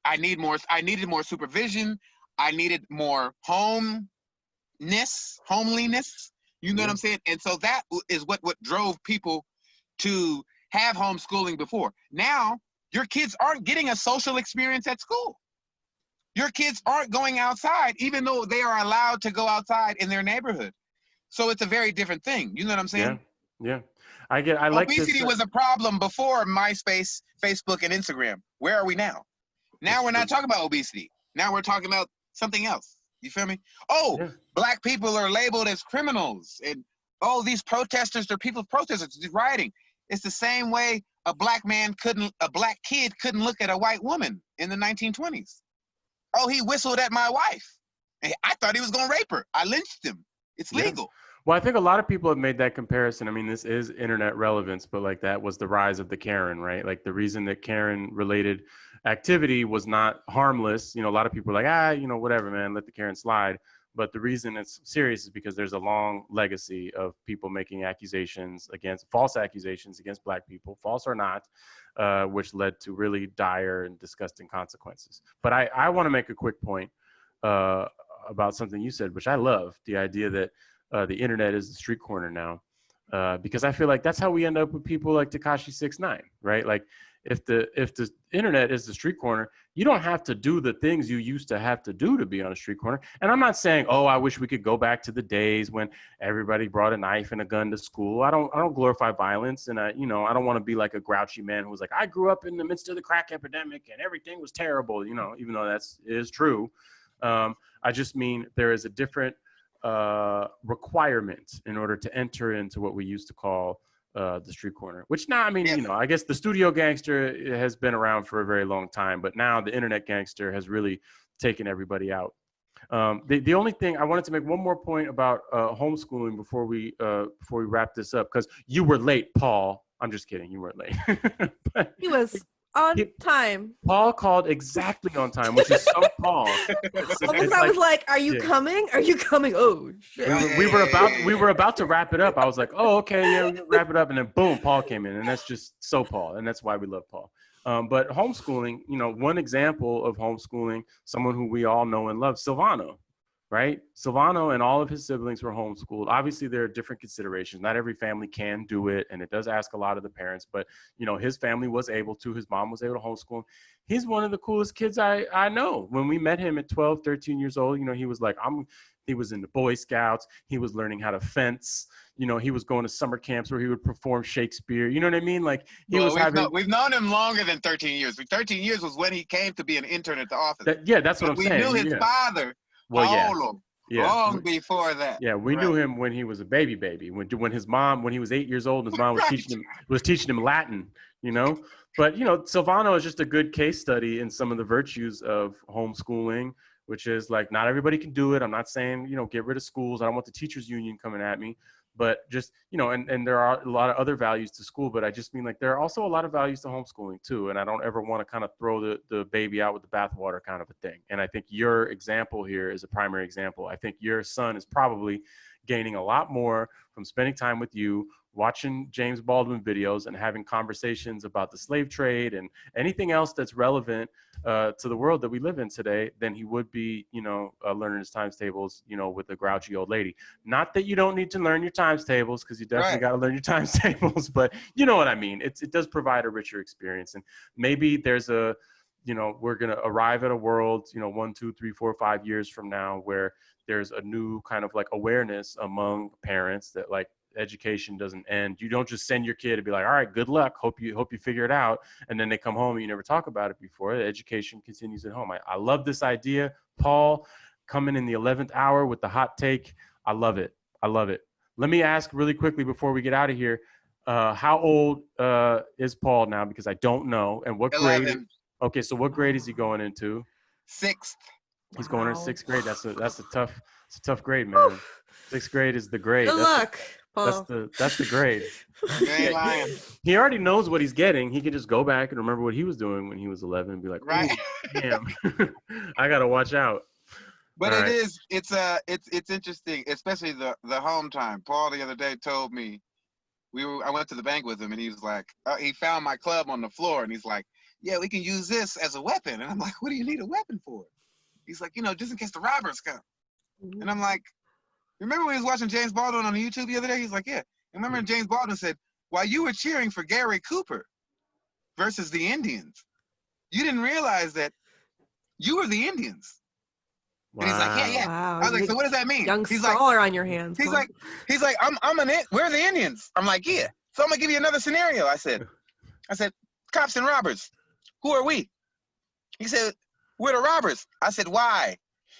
I needed more supervision. I needed more homeliness. You know what I'm saying? And so that is what drove people to have homeschooling before. Now, your kids aren't getting a social experience at school. Your kids aren't going outside, even though they are allowed to go outside in their neighborhood. So it's a very different thing. You know what I'm saying? Yeah. I like this. Obesity was a problem before MySpace, Facebook, and Instagram. Where are we now? Now we're not talking about obesity. Now we're talking about something else. You feel me? Oh, yeah. Black people are labeled as criminals. And these protesters are people protesters rioting. It's the same way a black kid couldn't look at a white woman in the 1920s. Oh, he whistled at my wife. I thought he was going to rape her. I lynched him. It's legal. Well, I think a lot of people have made that comparison. I mean, this is internet relevance, but like that was the rise of the Karen, right? Like the reason that Karen related activity was not harmless. You know, a lot of people are like, whatever, man, let the Karen slide. But the reason it's serious is because there's a long legacy of people making false accusations against Black people, false or not, which led to really dire and disgusting consequences. But I want to make a quick point about something you said, which I love, the idea that the internet is the street corner now, because I feel like that's how we end up with people like Tekashi 6ix9ine, right? Like if the internet is the street corner, you don't have to do the things you used to have to do to be on a street corner. And I'm not saying, I wish we could go back to the days when everybody brought a knife and a gun to school. I don't glorify violence, and I don't want to be like a grouchy man who was like, I grew up in the midst of the crack epidemic and everything was terrible, even though that is true. I just mean there is a different requirement in order to enter into what we used to call the street corner, which now, I mean, I guess the studio gangster has been around for a very long time, but now the internet gangster has really taken everybody out. The only thing I wanted to make one more point about homeschooling before we wrap this up, because you were late, Paul. I'm just kidding. You weren't late. But he was on time. Paul called exactly on time, which is so Paul. I was like, "Are you coming? Are you coming?" Oh shit! We were about to wrap it up. I was like, "Oh, okay, yeah, we're gonna wrap it up," and then boom, Paul came in, and that's just so Paul, and that's why we love Paul. But homeschooling, one example of homeschooling, someone who we all know and love, Silvano. Right? Silvano and all of his siblings were homeschooled. Obviously, there are different considerations. Not every family can do it, and it does ask a lot of the parents. But, his family was able to. His mom was able to homeschool him. He's one of the coolest kids I know. When we met him at 12, 13 years old, he was like, he was in the Boy Scouts. He was learning how to fence. He was going to summer camps where he would perform Shakespeare. You know what I mean? Like we've known him longer than 13 years. 13 years was when he came to be an intern at the office. That's what I'm saying. We knew his father. Long before that. Yeah, we knew him when he was a baby. When he was 8 years old, his mom was teaching him Latin. But Silvano is just a good case study in some of the virtues of homeschooling, which is like not everybody can do it. I'm not saying get rid of schools. I don't want the teachers union coming at me. But just, and there are a lot of other values to school, but I just mean like there are also a lot of values to homeschooling too. And I don't ever want to kind of throw the baby out with the bathwater kind of a thing. And I think your example here is a primary example. I think your son is probably gaining a lot more from spending time with you, watching James Baldwin videos and having conversations about the slave trade and anything else that's relevant to the world that we live in today than he would be, learning his times tables, with a grouchy old lady. Not that you don't need to learn your times tables, because you definitely got to learn your times tables, but you know what I mean? It does provide a richer experience. And maybe there's we're going to arrive at a world, 1, 2, 3, 4, 5 years from now where there's a new kind of like awareness among parents that like education doesn't end. You don't just send your kid to be like, all right, good luck. Hope you figure it out. And then they come home and you never talk about it before. Education continues at home. I love this idea. Paul coming in the 11th hour with the hot take. I love it. Let me ask really quickly before we get out of here. How old is Paul now? Because I don't know. And what grade? 11. Okay, so what grade is he going into? 6th. He's going into Wow. 6th grade. That's a tough grade, man. 6th grade is the grade. Good luck, Paul. That's the grade. You ain't lying. He already knows what he's getting. He can just go back and remember what he was doing when he was 11 and be like, Right. damn, I gotta watch out. But All right. it's interesting, especially the home time. Paul the other day told me I went to the bank with him, and he was like, he found my club on the floor, and he's like, yeah, we can use this as a weapon. And I'm like, what do you need a weapon for? He's like, just in case the robbers come. And I'm like, remember when he was watching James Baldwin on YouTube the other day? He's like, yeah. And remember James Baldwin said, while you were cheering for Gary Cooper versus the Indians, you didn't realize that you were the Indians. Wow. And he's like, yeah. Wow. I was like, so what does that mean? Young He's like, scholar on your hands. He's Paul. like, we're the Indians. I'm like, yeah. So I'm gonna give you another scenario. I said, cops and robbers. Who are we? He said, we're the robbers. I said, why?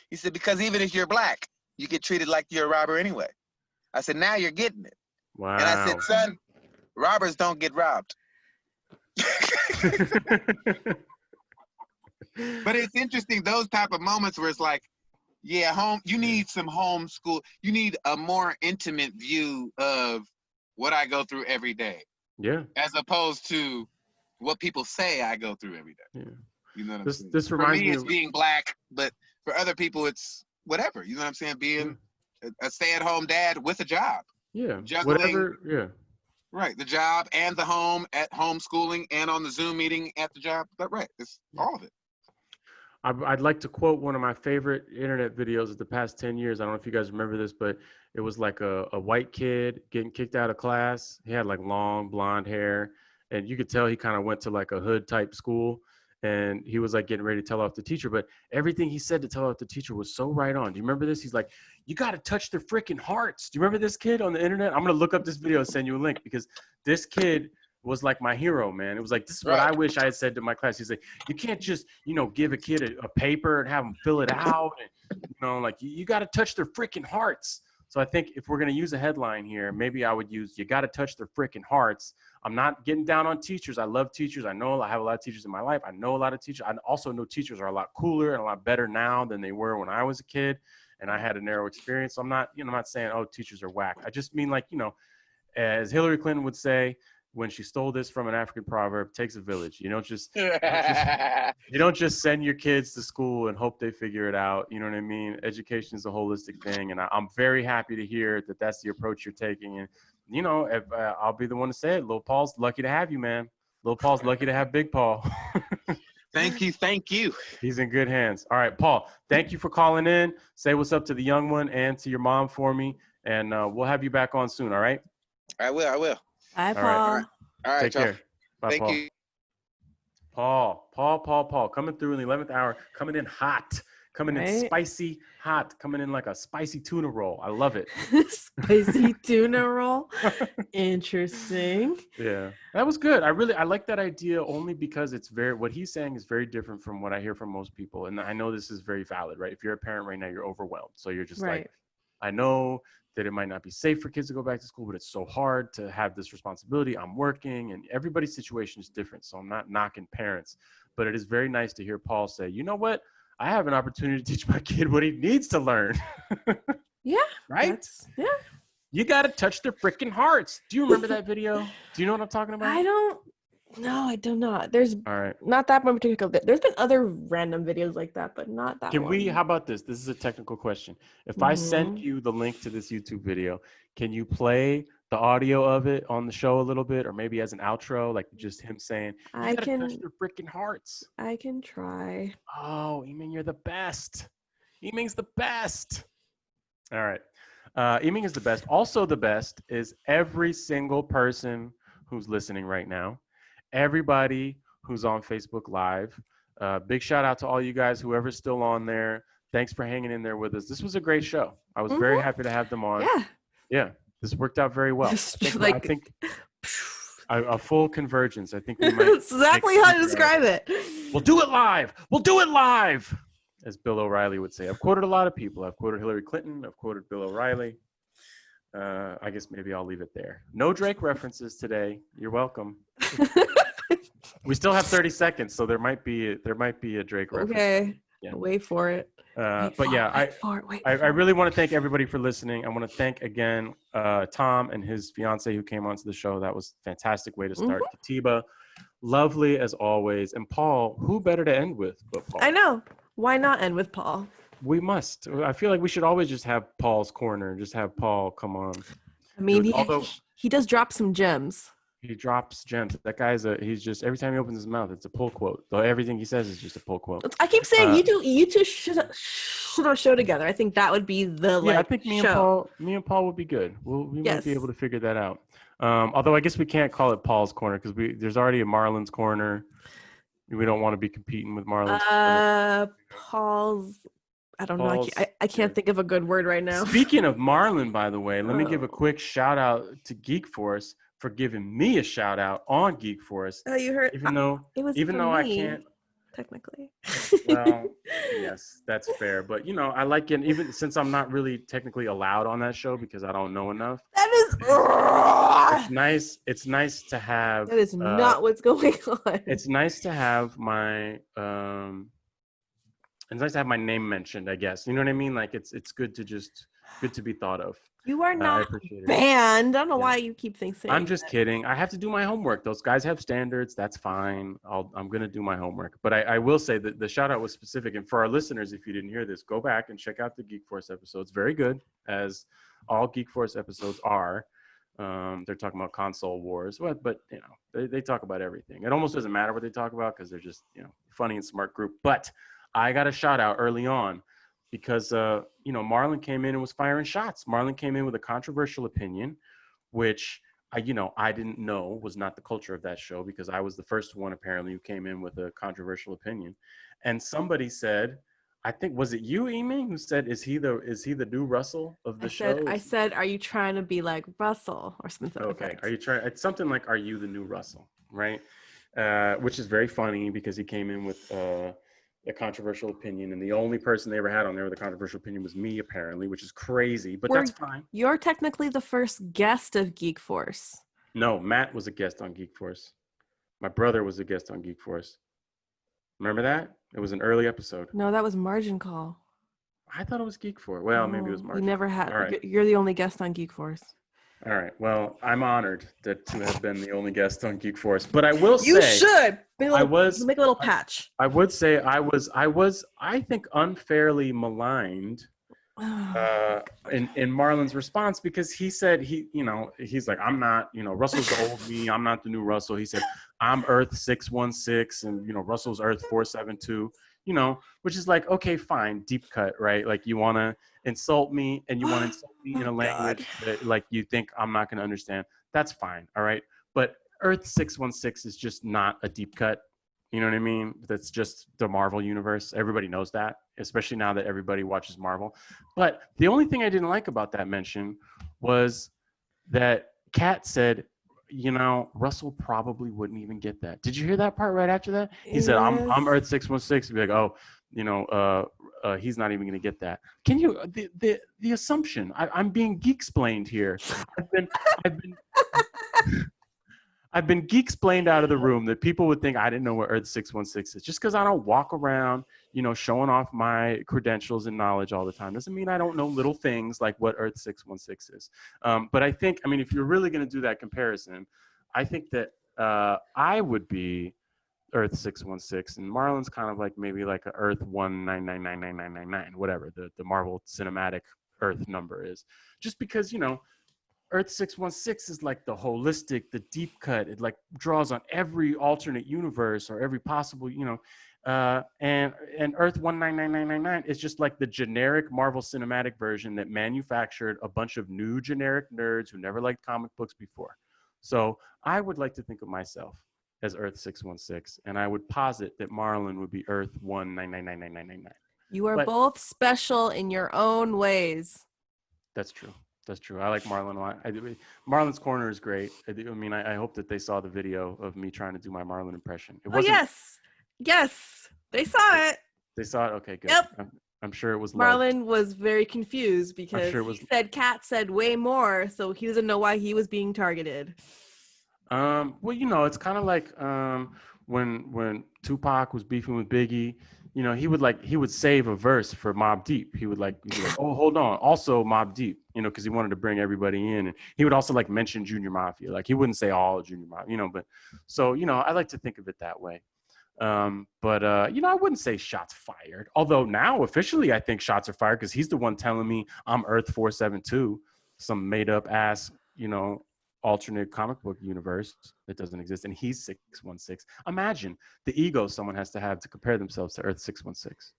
He said, because even if you're black, you get treated like you're a robber anyway. I said, now you're getting it. Wow. And I said, son, robbers don't get robbed. But it's interesting, those type of moments where it's like, yeah, you need some homeschool. You need a more intimate view of what I go through every day. Yeah. As opposed to what people say I go through every day. Yeah. You know what I'm saying? This reminds for me, me it's of being black, but for other people, it's whatever. You know what I'm saying? Being a stay-at-home dad with a job. Yeah. Juggling, Whatever. Yeah. Right. The job and the home at homeschooling and on the Zoom meeting at the job. But right. It's all of it. I'd like to quote one of my favorite internet videos of the past 10 years. I don't know if you guys remember this, but it was like a white kid getting kicked out of class. He had like long blonde hair, and you could tell he kind of went to like a hood type school, and he was like getting ready to tell off the teacher, but everything he said to tell off the teacher was so right on. Do you remember this? He's like, you got to touch their freaking hearts. Do you remember this kid on the internet? I'm going to look up this video and send you a link, because this kid was like my hero, man. It was like, this is what I wish I had said to my class. He's like, you can't just, give a kid a paper and have them fill it out. And, like you got to touch their freaking hearts. So I think if we're going to use a headline here, maybe I would use, you got to touch their freaking hearts. I'm not getting down on teachers. I love teachers. I know I have a lot of teachers in my life. I know a lot of teachers. I also know teachers are a lot cooler and a lot better now than they were when I was a kid, and I had a narrow experience. So I'm not, I'm not saying, oh, teachers are whack. I just mean, like, as Hillary Clinton would say, when she stole this from an African proverb, takes a village. You don't just send your kids to school and hope they figure it out. You know what I mean? Education is a holistic thing, and I'm very happy to hear that that's the approach you're taking. And if, I'll be the one to say it. Little Paul's lucky to have you, man. Little Paul's lucky to have Big Paul. Thank you. He's in good hands. All right, Paul. Thank you for calling in. Say what's up to the young one and to your mom for me, and we'll have you back on soon. All right? I will. Bye, Paul. All right. Take care. Bye, Thank Paul. you. Paul, coming through in the 11th hour, coming in hot, coming in spicy hot, coming in like a spicy tuna roll. I love it. Spicy tuna roll. Interesting. Yeah, that was good. I like that idea only because it's what he's saying is very different from what I hear from most people. And I know this is very valid, right? If you're a parent right now, you're overwhelmed. So you're just like, I know that it might not be safe for kids to go back to school, but it's so hard to have this responsibility. I'm working, and everybody's situation is different. So I'm not knocking parents, but it is very nice to hear Paul say, you know what? I have an opportunity to teach my kid what he needs to learn. Yeah. Right? Yeah. You got to touch their freaking hearts. Do you remember that video? Do you know what I'm talking about? No, I do not. There's all right. Not that one particular. There's been other random videos like that, but not that one. How about this? This is a technical question. If I send you the link to this YouTube video, can you play the audio of it on the show a little bit, or maybe as an outro, like just him saying, you gotta touch their freaking hearts. I can try. Oh, Eming, you're the best. Eming's the best. All right. Eming is the best. Also the best is every single person who's listening right now. Everybody who's on Facebook Live. Big shout out to all you guys, whoever's still on there. Thanks for hanging in there with us. This was a great show. I was very happy to have them on. Yeah. This worked out very well. I think a full convergence. I think we might. That's exactly how to describe it. We'll do it live. As Bill O'Reilly would say. I've quoted a lot of people. I've quoted Hillary Clinton. I've quoted Bill O'Reilly. I guess maybe I'll leave it there. No Drake references today. You're welcome. We still have 30 seconds, so there might be a Drake reference. Okay, Yeah. wait for it. But yeah, I really want to thank everybody for listening. I want to thank again Tom and his fiance who came onto the show. That was a fantastic way to start. Katiba, lovely as always. And Paul, who better to end with but Paul? I know. Why not end with Paul? We must. I feel like we should always just have Paul's corner. Just have Paul come on. I mean, although he does drop some gems. He drops gems. That guy's he's just, every time he opens his mouth, it's a pull quote. Though everything he says is just a pull quote. I keep saying you two should have a show together. I think that would be the I think me and Paul would be good. We might be able to figure that out. Although I guess we can't call it Paul's corner because there's already a Marlon's corner. We don't want to be competing with Marlon's corner. Paul's. I don't know. I can't think of a good word right now. Speaking of Marlon, by the way, let me give a quick shout out to Geek Force for giving me a shout out on Geek Force. Oh, you heard? Even though I can't. Technically. Well, yes, that's fair. But I like it even since I'm not really technically allowed on that show because I don't know enough. That is. It's nice. It's nice to have. That is not what's going on. It's nice to have my. It's nice to have my name mentioned, I guess. You know what I mean? Like it's good to be thought of. You are not banned. I don't know why you keep saying. I'm just kidding. I have to do my homework. Those guys have standards. That's fine. I'm gonna do my homework. But I will say that the shout out was specific. And for our listeners, if you didn't hear this, go back and check out the Geek Force episodes. Very good, as all Geek Force episodes are. They're talking about console wars, but they talk about everything. It almost doesn't matter what they talk about because they're just funny and smart group. But I got a shout out early on because, Marlon came in and was firing shots. Marlon came in with a controversial opinion, which I didn't know was not the culture of that show because I was the first one apparently who came in with a controversial opinion. And somebody said, I think, was it you, Amy, who said, is he the new Russell of the show? I said, are you trying to be like Russell or something? Okay. Are you trying? It's something like, are you the new Russell? Right. Which is very funny because he came in with, a controversial opinion, and the only person they ever had on there with a controversial opinion was me, apparently, which is crazy, but that's fine. You're technically the first guest of Geek Force. No, Matt was a guest on Geek Force. My brother was a guest on Geek Force. Remember that? It was an early episode. No, that was Margin Call. I thought it was Geek Force. Well, maybe it was Margin. You never had. All right. You're the only guest on Geek Force. All right. Well, I'm honored to have been the only guest on Geek Force, but I will say you should make a little patch. I would say I was I think unfairly maligned in Marlon's response because he said he's like, I'm not, Russell's the old me, I'm not the new Russell. He said I'm Earth 616 and Russell's Earth 472. Which is like, okay, fine, deep cut, right? Like you want to insult me and you want to insult me in a language that like you think I'm not going to understand. That's fine, all right? But Earth 616 is just not a deep cut. You know what I mean? That's just the Marvel universe. Everybody knows that, especially now that everybody watches Marvel. But the only thing I didn't like about that mention was that Kat said, Russell probably wouldn't even get that. Did you hear that part right after that? He said, I'm Earth 616. He'd be like, he's not even going to get that. Can you, the assumption, I'm being geek-splained here. I've been geek-splained out of the room that people would think I didn't know what Earth 616 is. Just because I don't walk around, showing off my credentials and knowledge all the time doesn't mean I don't know little things like what Earth 616 is. But I think, if you're really going to do that comparison, I think that I would be Earth 616 and Marlon's kind of like maybe like a Earth 1999999, whatever the Marvel Cinematic Earth number is. Just because, Earth 616 is like the holistic, the deep cut. It like draws on every alternate universe or every possible, and Earth 1999999 is just like the generic Marvel Cinematic version that manufactured a bunch of new generic nerds who never liked comic books before. So I would like to think of myself as Earth 616, and I would posit that Marlon would be Earth 1999999. You are both special in your own ways. That's true. That's true. I like Marlon a lot. Marlon's Corner is great. I hope that they saw the video of me trying to do my Marlon impression. Yes. They saw it. They saw it? Okay, good. Yep. I'm sure it was loved. Marlon was very confused because he said Kat said way more, so he doesn't know why he was being targeted. Well, it's kind of like when Tupac was beefing with Biggie, he would save a verse for Mobb Deep. He'd be like, oh, hold on, also Mobb Deep, because he wanted to bring everybody in, and he would also like mention Junior Mafia. Like he wouldn't say all Junior Mafia, but so I like to think of it that way. But I wouldn't say shots fired. Although now officially I think shots are fired because he's the one telling me I'm Earth 472, some made up ass, alternate comic book universe that doesn't exist, and he's 616. Imagine the ego someone has to compare themselves to Earth 616.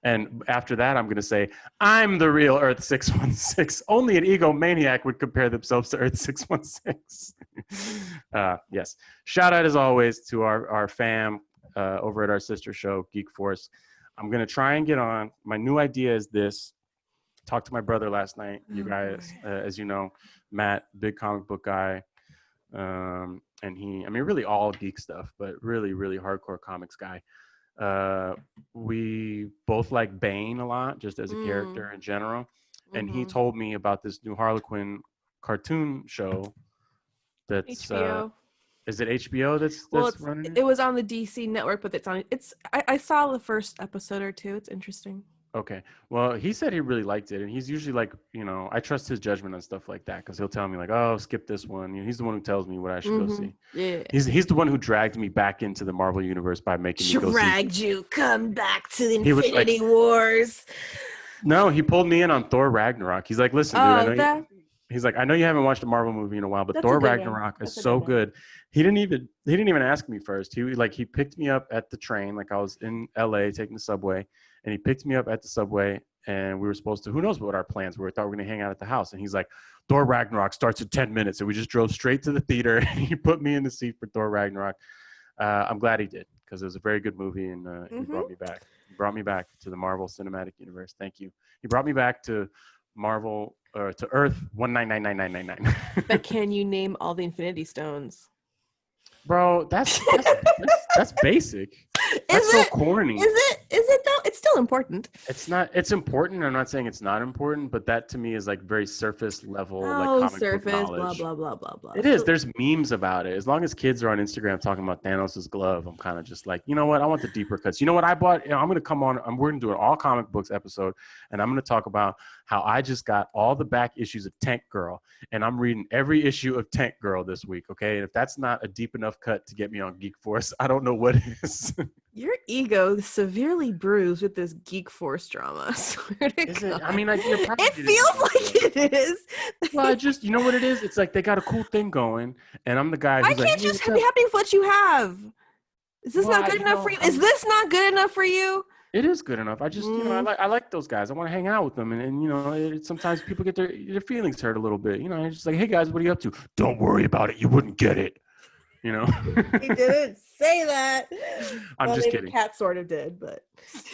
And after that, I'm going to say, I'm the real Earth 616. Only an egomaniac would compare themselves to Earth 616. Yes. Shout out as always to our fam over at our sister show, Geek Force. I'm going to try and get on. My new idea is this. Talked to my brother last night. You guys, as you know, Matt, big comic book guy. And really all geek stuff, but really, really hardcore comics guy. We both like Bane a lot, just as a character in general. And he told me about this new Harlequin cartoon show that's HBO. Is it HBO that's running it? It was on the DC network, but I saw the first episode or two. It's interesting. Okay. Well, he said he really liked it, and he's usually like, I trust his judgment on stuff like that because he'll tell me like, oh, skip this one. He's the one who tells me what I should go see. Yeah. He's the one who dragged me back into the Marvel universe by making me go see. Dragged you, come back to the Infinity Wars. No, he pulled me in on Thor Ragnarok. He's like, listen, dude, he's like, I know you haven't watched a Marvel movie in a while, but Thor Ragnarok is so good. He didn't even ask me first. He picked me up at the train, like I was in LA taking the subway. And he picked me up at the subway, and we were supposed to, who knows what our plans were. We thought we were going to hang out at the house. And he's like, Thor Ragnarok starts in 10 minutes. And we just drove straight to the theater, and he put me in the seat for Thor Ragnarok. I'm glad he did, because it was a very good movie, and he brought me back. He brought me back to the Marvel Cinematic Universe. Thank you. He brought me back to Marvel, to Earth 19999999. But can you name all the Infinity Stones? Bro, that's basic. That's so corny. Is it though? It's still important. It's not. It's important. I'm not saying it's not important, but that to me is like very surface level, like comic book knowledge. Blah blah blah blah. It is. There's memes about it. As long as kids are on Instagram talking about Thanos' glove, I'm kind of just like, you know what? I want the deeper cuts. You know what I bought? I'm gonna come on. We're gonna do an all comic books episode, and I'm gonna talk about how I just got all the back issues of Tank Girl, and I'm reading every issue of Tank Girl this week. Okay, and if that's not a deep enough cut to get me on Geek Force, I don't know what is. Your ego is severely bruised with this Geek Force drama. I swear to Is God. it? I mean, it feels like it is. Well, you know what it is? It's like they got a cool thing going, and I'm the guy who's I can't just be happy with what you have. Is this not good enough for you? Is this not good enough for you? It is good enough. I just, I like those guys. I want to hang out with them, and sometimes people get their feelings hurt a little bit. It's just like, hey guys, what are you up to? Don't worry about it. You wouldn't get it. He didn't say that. I'm just kidding. Cat sort of did, but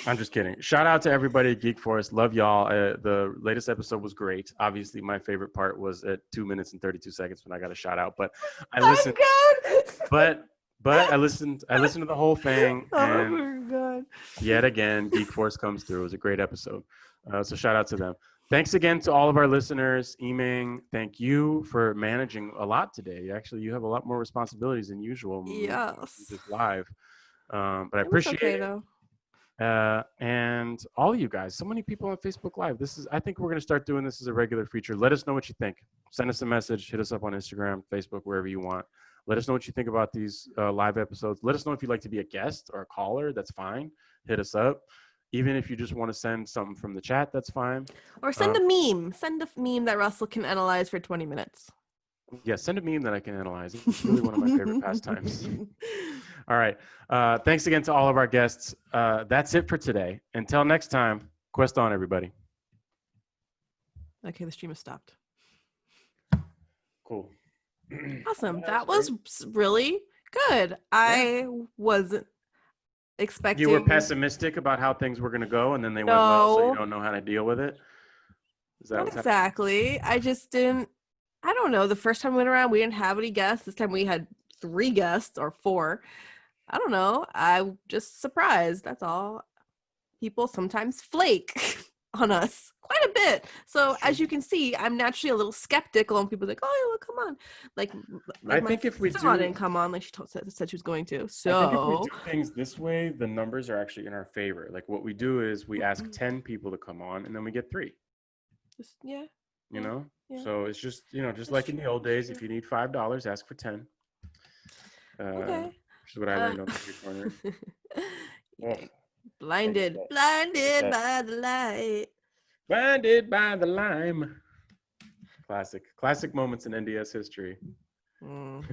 I'm just kidding. Shout out to everybody at Geek Force. Love y'all. The latest episode was great. Obviously, my favorite part was at 2 minutes and 32 seconds when I got a shout out. But I listened. But I listened to the whole thing. And my God. Yet again, Geek Force comes through. It was a great episode. So shout out to them. Thanks again to all of our listeners. Eming, thank you for managing a lot today. Actually, you have a lot more responsibilities than usual. Yes. Just live. But I appreciate it. Though. And all of you guys, so many people on Facebook Live. I think we're going to start doing this as a regular feature. Let us know what you think. Send us a message. Hit us up on Instagram, Facebook, wherever you want. Let us know what you think about these live episodes. Let us know if you'd like to be a guest or a caller. That's fine. Hit us up. Even if you just want to send something from the chat, that's fine. Or send a meme. Send a meme that Russell can analyze for 20 minutes. Yeah, send a meme that I can analyze. It's really one of my favorite pastimes. All right. Thanks again to all of our guests. That's it for today. Until next time, Kwest on, everybody. Okay, the stream has stopped. Cool. Awesome. That was really good. I wasn't expecting. You were pessimistic about how things were going to go, and then they went well, so you don't know how to deal with it? Is that Not exactly. I just didn't. I don't know. The first time we went around, we didn't have any guests. This time we had 3 guests or 4. I don't know. I just surprised. That's all. people sometimes flake on us quite a bit. So as you can see, I'm naturally a little skeptical, and people are like, "Oh, well, come on!" Like I my think if we sister-in-law do- didn't come on, like said she was going to. I think if So we do things this way, the numbers are actually in our favor. Like what we do is we ask 10 people to come on, and then we get 3. yeah. You know, yeah. so it's just just That's like in the true, old that's days. true. If you need $5, ask for 10. Okay. Which is what I learned on the street corner. Oh, blinded by the light. blinded by the lime. Classic moments in NDS history. Mhm.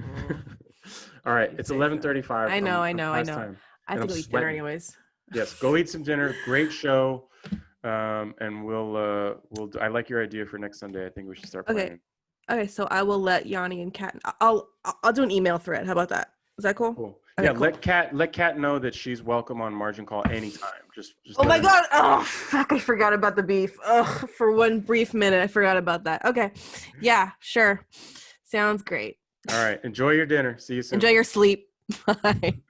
All right, You it's say so. 11:35. I know. past time. I have And to I'm go eat dinner sweating. anyways. Yes, go eat some dinner. Great show. And we'll I like your idea for next Sunday. I think we should start planning. Okay, so I will let Yanni and Kat. I'll do an email thread. How about that? Is that cool? Cool. Okay, Yeah, cool. let Kat know that she's welcome on Margin Call anytime. Just Oh let my her know. god! Oh fuck! I forgot about the beef. Oh, for one brief minute, I forgot about that. Okay, yeah, sure. Sounds great. All right. Enjoy your dinner. See you soon. Enjoy your sleep. Bye.